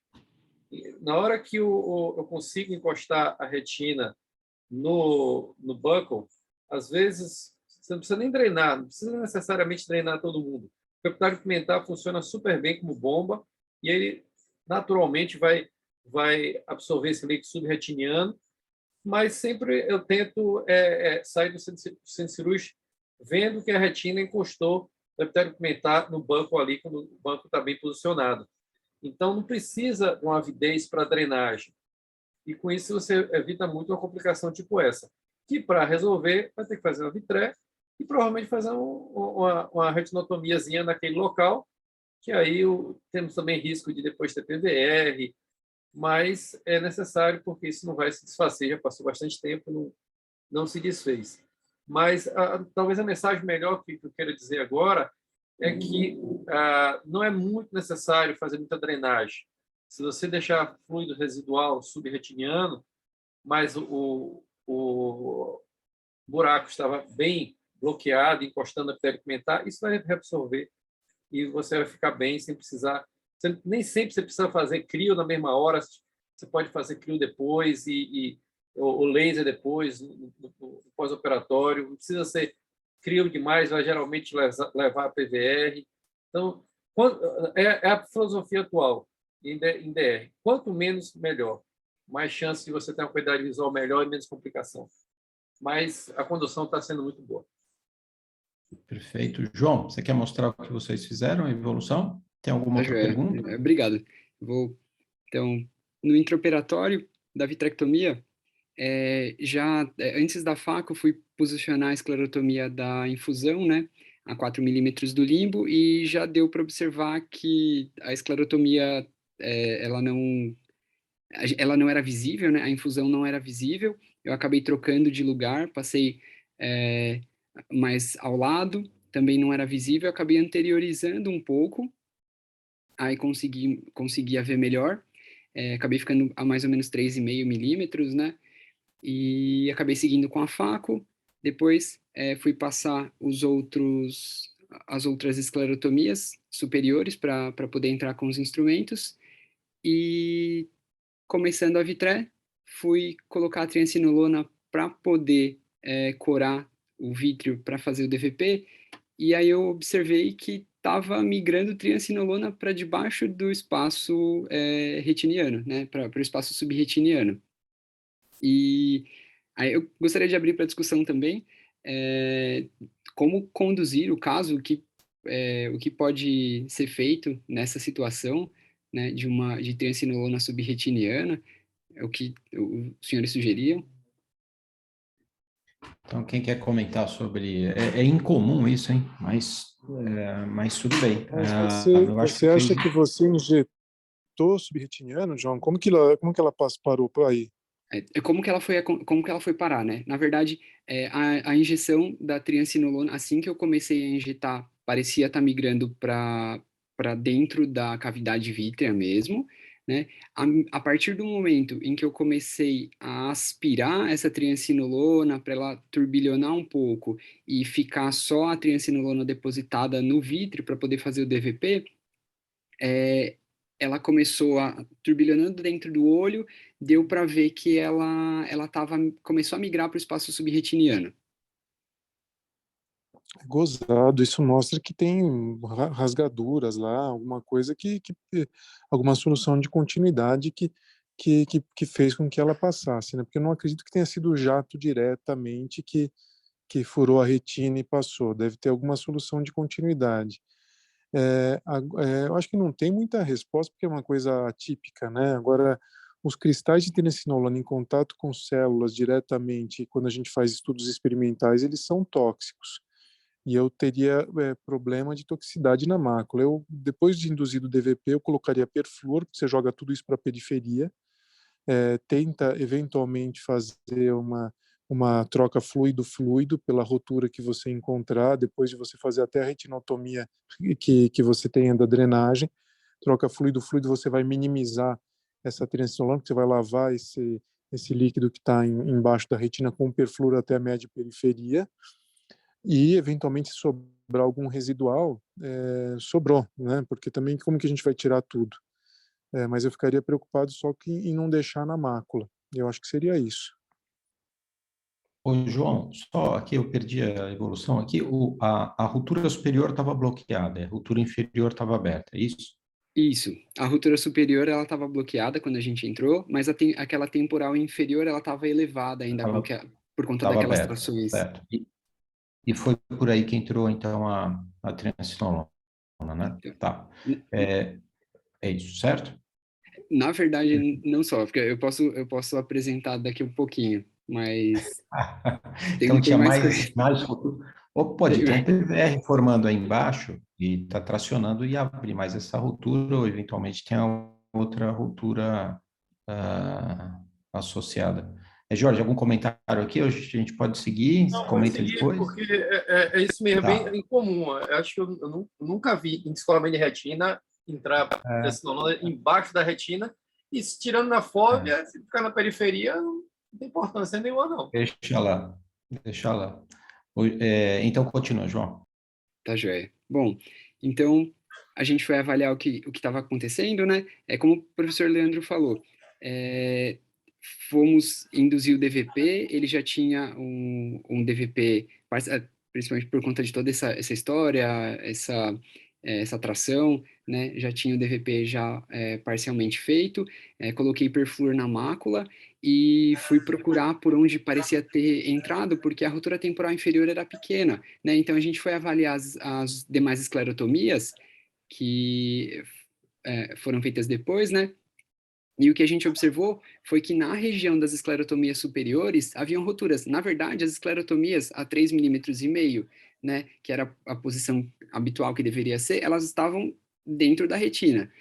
Na hora que eu consigo encostar a retina no buckle, às vezes você não precisa nem treinar, não precisa necessariamente treinar todo mundo. O peptide pigmentar funciona super bem como bomba, e ele naturalmente vai absorver esse leite subretiniano, mas sempre eu tento sair do centro cirúrgico vendo que a retina encostou o peptide pigmentar no banco ali, quando o banco está bem posicionado. Então, não precisa de uma avidez para drenagem. E com isso você evita muito uma complicação tipo essa, que para resolver vai ter que fazer uma vitré e provavelmente fazer uma retinotomiazinha naquele local, que aí temos também risco de depois ter PVR, mas é necessário porque isso não vai se desfazer, já passou bastante tempo, não se desfez. Mas talvez a mensagem melhor que eu quero dizer agora é que não é muito necessário fazer muita drenagem. Se você deixar fluido residual subretiniano, mas o buraco estava bem bloqueado, encostando a pele pigmentar, isso vai reabsorver e você vai ficar bem sem precisar. Nem sempre você precisa fazer crio na mesma hora, você pode fazer crio depois e o laser depois, no pós-operatório. Não precisa ser crio demais, vai geralmente levar a PVR. Então, é a filosofia atual em DR. Quanto menos, melhor. Mais chance de você ter uma qualidade visual melhor e menos complicação. Mas a condução está sendo muito boa. Perfeito. João, você quer mostrar o que vocês fizeram, a evolução? Tem alguma outra pergunta? Obrigado. Então, no intraoperatório da vitrectomia, antes da faca, eu fui posicionar a esclerotomia da infusão, né, a 4 milímetros do limbo, e já deu para observar que a esclerotomia, ela não era visível, né, a infusão não era visível. Eu acabei trocando de lugar, passei mais ao lado, também não era visível, eu acabei anteriorizando um pouco, aí conseguia ver melhor, acabei ficando a mais ou menos 3,5 milímetros, né, e acabei seguindo com a faco. Depois fui passar as outras esclerotomias superiores para poder entrar com os instrumentos, e começando a vitré, fui colocar a triancinolona para poder corar o vítreo para fazer o DVP, e aí eu observei que estava migrando triancinolona para debaixo do espaço retiniano, né, para o espaço subretiniano. E aí eu gostaria de abrir para discussão também como conduzir o caso, o que pode ser feito nessa situação, né, de triancinolona subretiniana, é o que os senhores sugeriam. Então, quem quer comentar sobre... É incomum isso, hein? Mas tudo bem. Você acha que você injetou subretiniano, João? Como que ela parou por aí? Como que ela foi parar, né? Na verdade, a injeção da triancinolona, assim que eu comecei a injetar, parecia estar migrando para dentro da cavidade vítrea mesmo, né? A partir do momento em que eu comecei a aspirar essa triancinolona para ela turbilhonar um pouco e ficar só a triancinolona depositada no vítreo para poder fazer o DVP, ela começou turbilhonando dentro do olho, deu para ver que ela começou a migrar para o espaço subretiniano. Gozado, isso mostra que tem rasgaduras lá, alguma coisa alguma solução de continuidade que fez com que ela passasse, né? Porque eu não acredito que tenha sido o jato diretamente que furou a retina e passou. Deve ter alguma solução de continuidade. Eu acho que não tem muita resposta, porque é uma coisa atípica, né? Agora, os cristais de triancinolona em contato com células diretamente, quando a gente faz estudos experimentais, eles são tóxicos. E eu teria problema de toxicidade na mácula. Depois de induzido o DVP, eu colocaria perfluor, você joga tudo isso para a periferia, tenta eventualmente fazer uma troca fluido-fluido pela rotura que você encontrar, depois de você fazer até a retinotomia que você tenha da drenagem. Troca fluido-fluido, você vai minimizar essa triancinolona, porque você vai lavar esse líquido que está embaixo da retina com perfluor até a média periferia, e eventualmente sobrar algum residual, sobrou, né? Porque também como que a gente vai tirar tudo? Mas eu ficaria preocupado só em não deixar na mácula. Eu acho que seria isso. Ô, João, só aqui eu perdi a evolução aqui. A rotura superior estava bloqueada, a rotura inferior estava aberta, é isso? Isso. A rotura superior ela estava bloqueada quando a gente entrou, mas aquela temporal inferior ela estava elevada ainda por conta daquelas aberta, trações. certo. E foi por aí que entrou, então, a triancinolona, né? Tá. É isso, certo? Na verdade, não só, porque eu posso apresentar daqui um pouquinho, mas Então tinha mais mais rotura. Ou pode ter um PVR formando aí embaixo e está tracionando e abre mais essa rotura, ou eventualmente tem a outra rotura associada. Jorge, algum comentário aqui? Hoje a gente pode seguir, Não, comenta pode seguir, depois. porque é isso mesmo, Tá. é bem incomum. Eu acho que eu nunca vi em descolamento de retina entrar triancinolona embaixo da retina, e tirando na fóvea, se ficar na periferia, não tem importância nenhuma, não. Deixa lá. Então continua, João. Tá joia. Bom, então a gente foi avaliar o que estava acontecendo, né? Como o professor Leandro falou, fomos induzir o DVP, ele já tinha um DVP, principalmente por conta de toda essa história, essa atração, né? Já tinha o DVP já parcialmente feito, coloquei perfluor na mácula e fui procurar por onde parecia ter entrado, porque a rotura temporal inferior era pequena, né? Então a gente foi avaliar as demais esclerotomias que foram feitas depois, né? E o que a gente observou foi que na região das esclerotomias superiores haviam roturas. Na verdade, as esclerotomias a 3,5 mm, né, que era a posição habitual que deveria ser, elas estavam dentro da retina.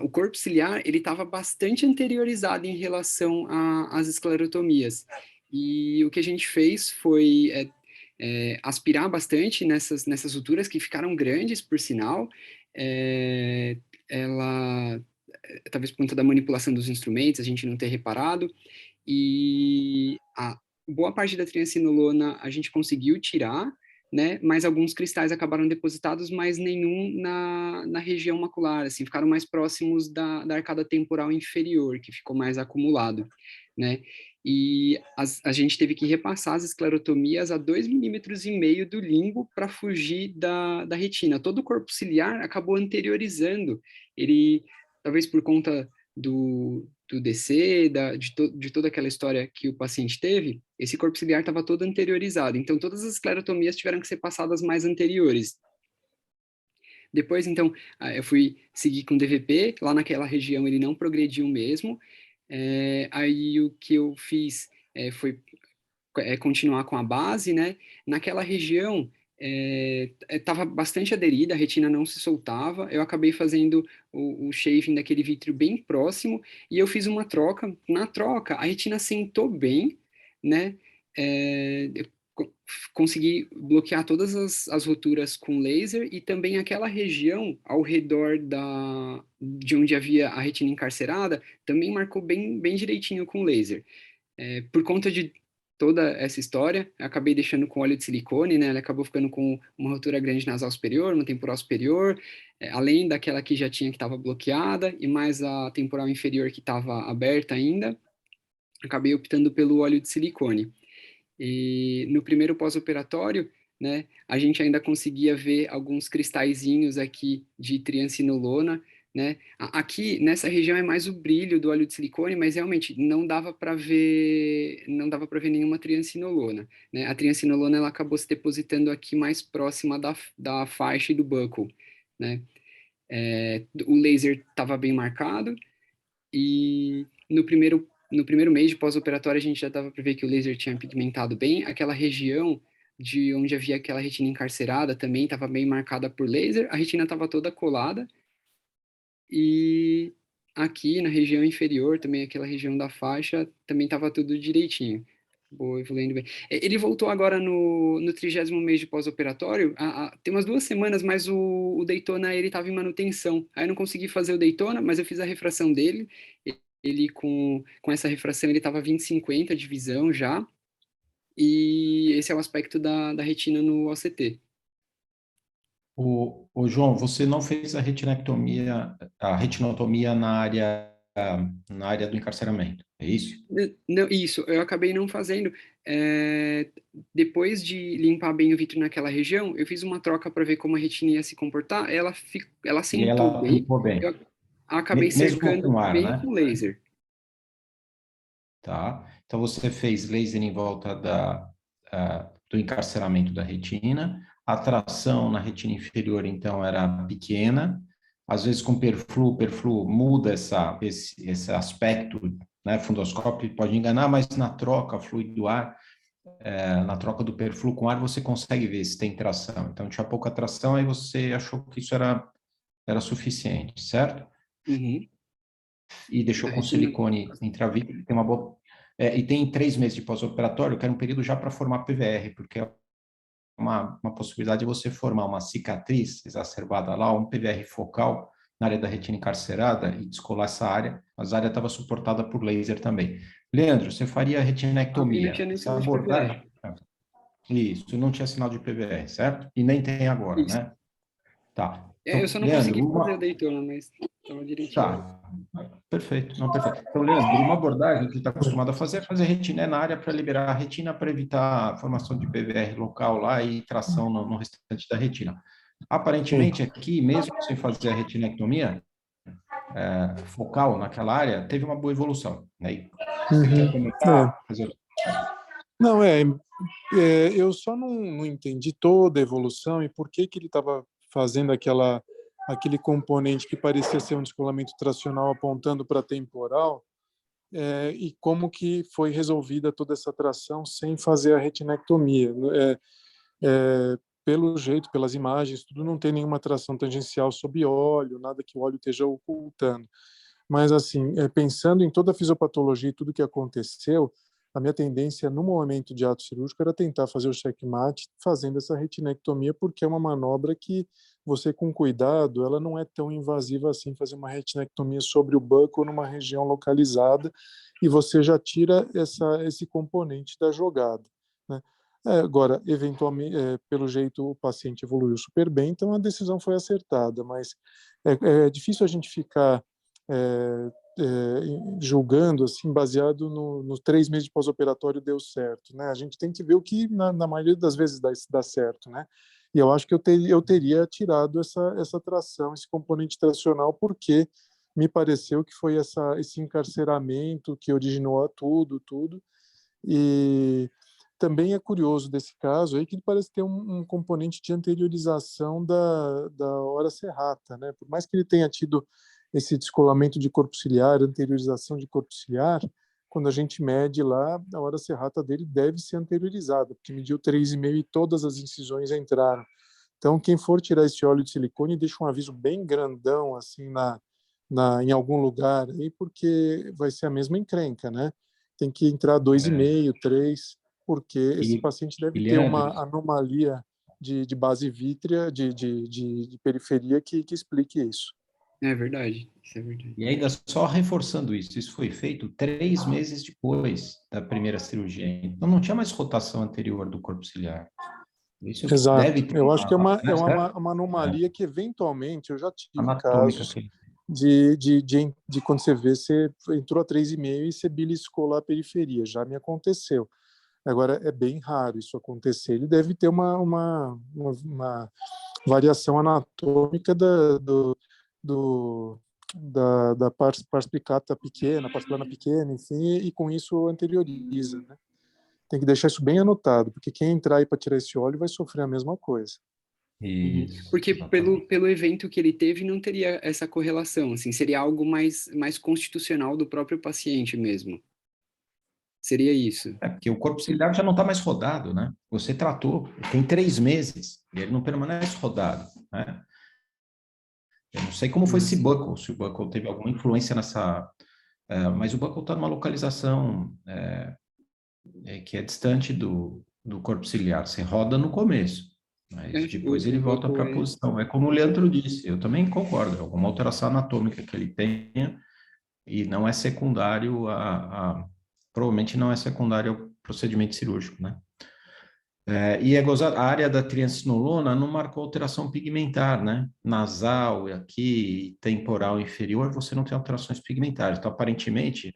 O corpo ciliar ele estava bastante anteriorizado em relação às esclerotomias. E o que a gente fez foi aspirar bastante nessas roturas que ficaram grandes, por sinal. Ela talvez por conta da manipulação dos instrumentos, a gente não ter reparado, e a boa parte da triancinolona a gente conseguiu tirar, né, mas alguns cristais acabaram depositados, mas nenhum na região macular, assim, ficaram mais próximos da arcada temporal inferior, que ficou mais acumulado, né, e a gente teve que repassar as esclerotomias a 2,5 mm do limbo para fugir da retina. Todo o corpo ciliar acabou anteriorizando, ele talvez por conta do DC, de toda aquela história que o paciente teve, esse corpo ciliar estava todo anteriorizado. Então, todas as esclerotomias tiveram que ser passadas mais anteriores. Depois, então, eu fui seguir com DVP, lá naquela região ele não progrediu mesmo. Aí o que eu fiz foi continuar com a base, né? Naquela região estava bastante aderida, a retina não se soltava, eu acabei fazendo o shaving daquele vítreo bem próximo, e eu fiz uma troca, na troca a retina sentou bem, né, eu consegui bloquear todas as roturas com laser, e também aquela região ao redor de onde havia a retina encarcerada, também marcou bem, bem direitinho com laser. Por conta de toda essa história, eu acabei deixando com óleo de silicone, né? Ela acabou ficando com uma rotura grande nasal superior, uma temporal superior, além daquela que já tinha que estava bloqueada, e mais a temporal inferior que estava aberta ainda, acabei optando pelo óleo de silicone. E no primeiro pós-operatório, né, a gente ainda conseguia ver alguns cristalzinhos aqui de triancinolona, né? Aqui nessa região é mais o brilho do óleo de silicone, mas realmente não dava para ver nenhuma triancinolona, né? A triancinolona ela acabou se depositando aqui mais próxima da faixa e do buccal, né? O laser estava bem marcado, e no primeiro mês de pós-operatório a gente já dava para ver que o laser tinha pigmentado bem. Aquela região de onde havia aquela retina encarcerada também estava bem marcada por laser, a retina estava toda colada, e aqui na região inferior, também aquela região da faixa, também estava tudo direitinho. Boa, evoluindo bem. Ele voltou agora no 30º mês de pós-operatório, tem umas 2 semanas, mas o Daytona ele estava em manutenção. Aí eu não consegui fazer o Daytona, mas eu fiz a refração dele. Ele com essa refração ele estava 20/50 de visão já. E esse é o aspecto da retina no OCT. O João, você não fez a retinotomia na área do encarceramento, é isso? Não, isso, eu acabei não fazendo. Depois de limpar bem o vítreo naquela região, eu fiz uma troca para ver como a retina ia se comportar. Ela sentou E ela bem. ficou bem. Eu acabei Mesmo cercando com ar, bem né? com laser. Tá. Então você fez laser em volta do encarceramento da retina. A tração na retina inferior, então, era pequena. Às vezes com perflu muda esse aspecto, né? Fundoscópio pode enganar, mas na troca fluido ar, na troca do perflu com ar, você consegue ver se tem tração. Então tinha pouca tração, aí você achou que isso era suficiente, certo? Uhum. E deixou A com retina... silicone intravítrea, tem uma boa... e tem 3 meses de pós-operatório, que era um período já para formar PVR, porque é uma possibilidade de você formar uma cicatriz exacerbada lá, um PVR focal na área da retina encarcerada e descolar essa área, mas a área estava suportada por laser também. Leandro, você faria E não retinectomia? tinha nem Essa sinal de PVR. abordagem... Isso, não tinha sinal de PVR, certo? E nem tem agora, Isso. né? Tá. Eu só não Leandro, consegui fazer a Daytona, mas estava direitinho. Tá, perfeito, não, perfeito. Então, Leandro, uma abordagem que está acostumado a fazer é fazer retiné na área para liberar a retina para evitar a formação de PVR local lá e tração no restante da retina. Aparentemente, aqui, mesmo sem fazer a retinectomia focal naquela área, teve uma boa evolução. Né? Você quer comentar? Não, eu só não entendi toda a evolução e por que ele estava fazendo aquele componente que parecia ser um descolamento tracional apontando para temporal, e como que foi resolvida toda essa tração sem fazer a retinectomia. Pelo jeito, pelas imagens, tudo não tem nenhuma tração tangencial sob óleo, nada que o óleo esteja ocultando. Mas, assim, pensando em toda a fisiopatologia e tudo que aconteceu, a minha tendência no momento de ato cirúrgico era tentar fazer o checkmate fazendo essa retinectomia, porque é uma manobra que você, com cuidado, ela não é tão invasiva assim, fazer uma retinectomia sobre o buccal numa região localizada, e você já tira esse componente da jogada, né? Agora, eventualmente, pelo jeito, o paciente evoluiu super bem, então a decisão foi acertada, mas é difícil a gente ficar julgando assim, baseado nos 3 meses de pós-operatório deu certo, né? A gente tem que ver o que, na maioria das vezes, dá certo, né? E eu acho que eu teria tirado essa tração, esse componente tracional, porque me pareceu que foi esse encarceramento que originou a tudo, e também é curioso desse caso aí que ele parece ter um componente de anteriorização da hora serrata, né? Por mais que ele tenha tido esse descolamento de corpo ciliar, anteriorização de corpo ciliar, quando a gente mede lá, a hora serrata dele deve ser anteriorizada, porque mediu 3,5 e todas as incisões entraram. Então, quem for tirar esse óleo de silicone, deixa um aviso bem grandão, assim, em algum lugar, aí, porque vai ser a mesma encrenca, né? Tem que entrar 2,5, 3, porque esse paciente deve ter uma anomalia de base vítrea, de periferia que explique isso. É verdade, isso é verdade. E ainda só reforçando isso foi feito 3 meses depois da primeira cirurgia. Então não tinha mais rotação anterior do corpo ciliar. Isso Exato. deve ter Eu acho que é uma anomalia que eventualmente eu já tive casos de quando você vê, você entrou a 3,5 e você beliscou lá a periferia. Já me aconteceu. Agora, é bem raro isso acontecer. Ele deve ter uma variação anatômica da pars plicata pequena, pars plana pequena, enfim, e com isso anterioriza, né? Tem que deixar isso bem anotado, porque quem entrar aí para tirar esse óleo vai sofrer a mesma coisa. Isso, porque pelo evento que ele teve não teria essa correlação, assim, seria algo mais constitucional do próprio paciente mesmo. Seria isso. Porque o corpo ciliar já não está mais rodado, né? Você tratou, tem 3 meses, e ele não permanece rodado, né? Eu não sei como foi esse buccal, se o buccal teve alguma influência nessa... mas o buccal está numa localização que é distante do corpo ciliar. Você roda no começo, mas depois ele volta para a posição. É como o Leandro disse, eu também concordo, é alguma alteração anatômica que ele tenha e não é secundário provavelmente não é secundário ao procedimento cirúrgico, né? E a área da triancinolona não marcou alteração pigmentar, né? Nasal aqui, temporal inferior, você não tem alterações pigmentares. Então, aparentemente,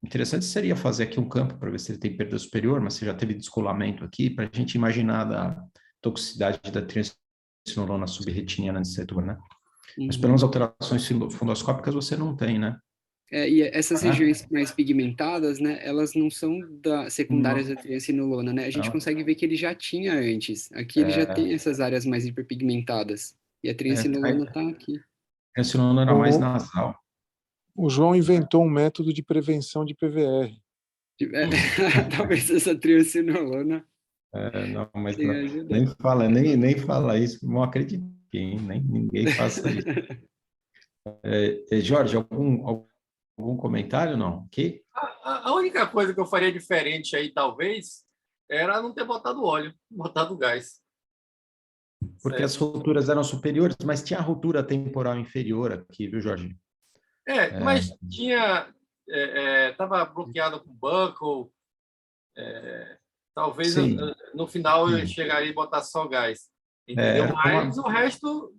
interessante seria fazer aqui um campo para ver se ele tem perda superior, mas você já teve descolamento aqui, para a gente imaginar da toxicidade da triancinolona subretiniana nesse setor, né? Mas pelas alterações fundoscópicas você não tem, né? E essas regiões mais pigmentadas, né, elas não são secundárias da triancinolona, né? A gente consegue ver que ele já tinha antes. Aqui ele já tem essas áreas mais hiperpigmentadas. E a triancinolona está aqui. A triancinolona era mais nasal. O João inventou um método de prevenção de PVR. Talvez essa triancinolona. Não, mas nem fala isso, não acredito, hein? Nem ninguém faça isso. Jorge, algum comentário, não? Okay? A única coisa que eu faria diferente aí, talvez, era não ter botado óleo, botado gás. Porque as rupturas eram superiores, mas tinha a ruptura temporal inferior aqui, viu, Jorge? Mas tinha... Estava bloqueado com buccal. Talvez no final eu chegaria e botar só gás. Entendeu? Mas o resto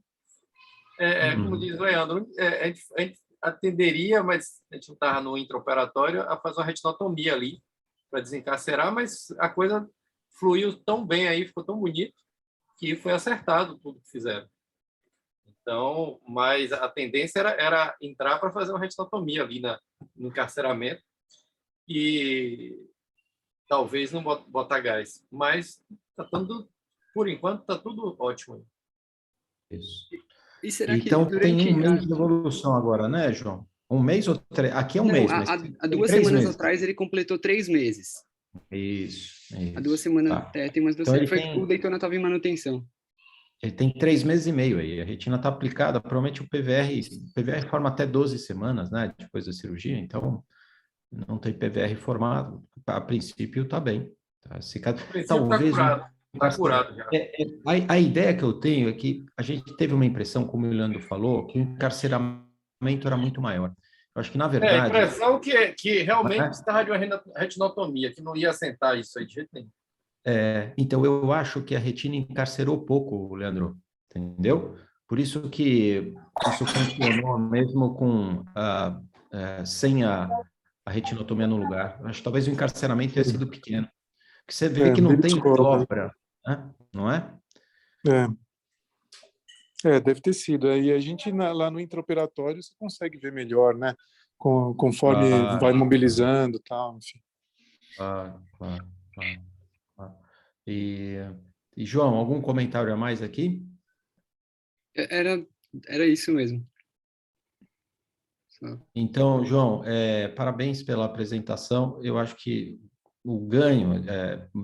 Como diz o Leandro, a gente atenderia, mas a gente não estava no intraoperatório, a fazer uma retinotomia ali para desencarcerar, mas a coisa fluiu tão bem aí, ficou tão bonito, que foi acertado tudo que fizeram. Então, mas a tendência era entrar para fazer uma retinotomia ali no encarceramento e talvez não botar gás. Mas por enquanto, está tudo ótimo. Isso. E será Então, que tem durante um mês de evolução agora, né, João? Um mês ou 3? Aqui é um mês, mas há tem 2 3 semanas meses. atrás ele completou 3 meses. Isso. Há 2 semanas, Tá. tem umas 2 Então, semanas. O Daytona estava em manutenção. Ele tem 3 meses e meio aí. A retina está aplicada. Provavelmente o PVR forma até 12 semanas, né? Depois da cirurgia. Então, não tem PVR formado. A princípio, está bem. Tá? Talvez. Está curado já. A ideia que eu tenho é que a gente teve uma impressão, como o Leandro falou, que o encarceramento era muito maior. Eu acho que, na verdade... a impressão que realmente precisava de uma retinotomia, que não ia assentar isso aí de jeito nenhum. Então, eu acho que a retina encarcerou pouco, Leandro, entendeu? Por isso que isso funcionou mesmo sem a retinotomia no lugar. Acho que talvez o encarceramento tenha sido pequeno. Porque você vê que não tem dobra, né? Não é? Deve ter sido. E a gente, lá no intraoperatório, você consegue ver melhor, né? Conforme vai mobilizando e tal, enfim. Claro. E, João, algum comentário a mais aqui? Era isso mesmo. Então, João, parabéns pela apresentação. Eu acho que o ganho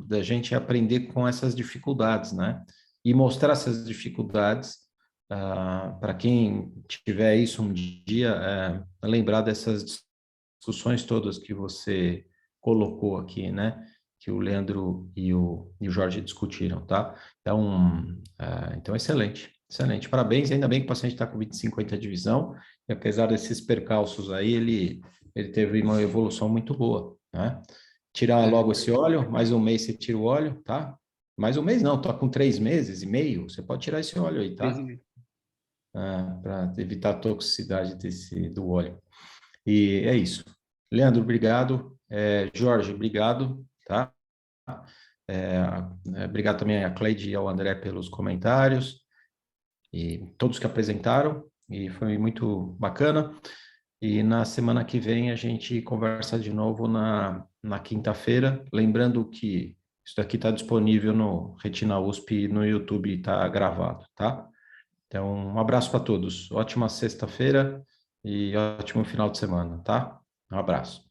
da gente é aprender com essas dificuldades, né? E mostrar essas dificuldades para quem tiver isso um dia, lembrar dessas discussões todas que você colocou aqui, né? Que o Leandro e o Jorge discutiram, tá? Então excelente. Parabéns, ainda bem que o paciente está com 25ª divisão, e apesar desses percalços aí, ele teve uma evolução muito boa, né? Tirar logo esse óleo, mais um mês você tira o óleo, tá? Mais um mês não, tô com 3 meses e meio, você pode tirar esse óleo aí, tá? Para evitar a toxicidade do óleo. E é isso. Leandro, obrigado. Jorge, obrigado, tá? Obrigado também a Cleide e ao André pelos comentários e todos que apresentaram, e foi muito bacana. E na semana que vem a gente conversa de novo na quinta-feira, lembrando que isso daqui está disponível no Retina USP e no YouTube, está gravado, tá? Então, um abraço para todos. Ótima sexta-feira e ótimo final de semana, tá? Um abraço.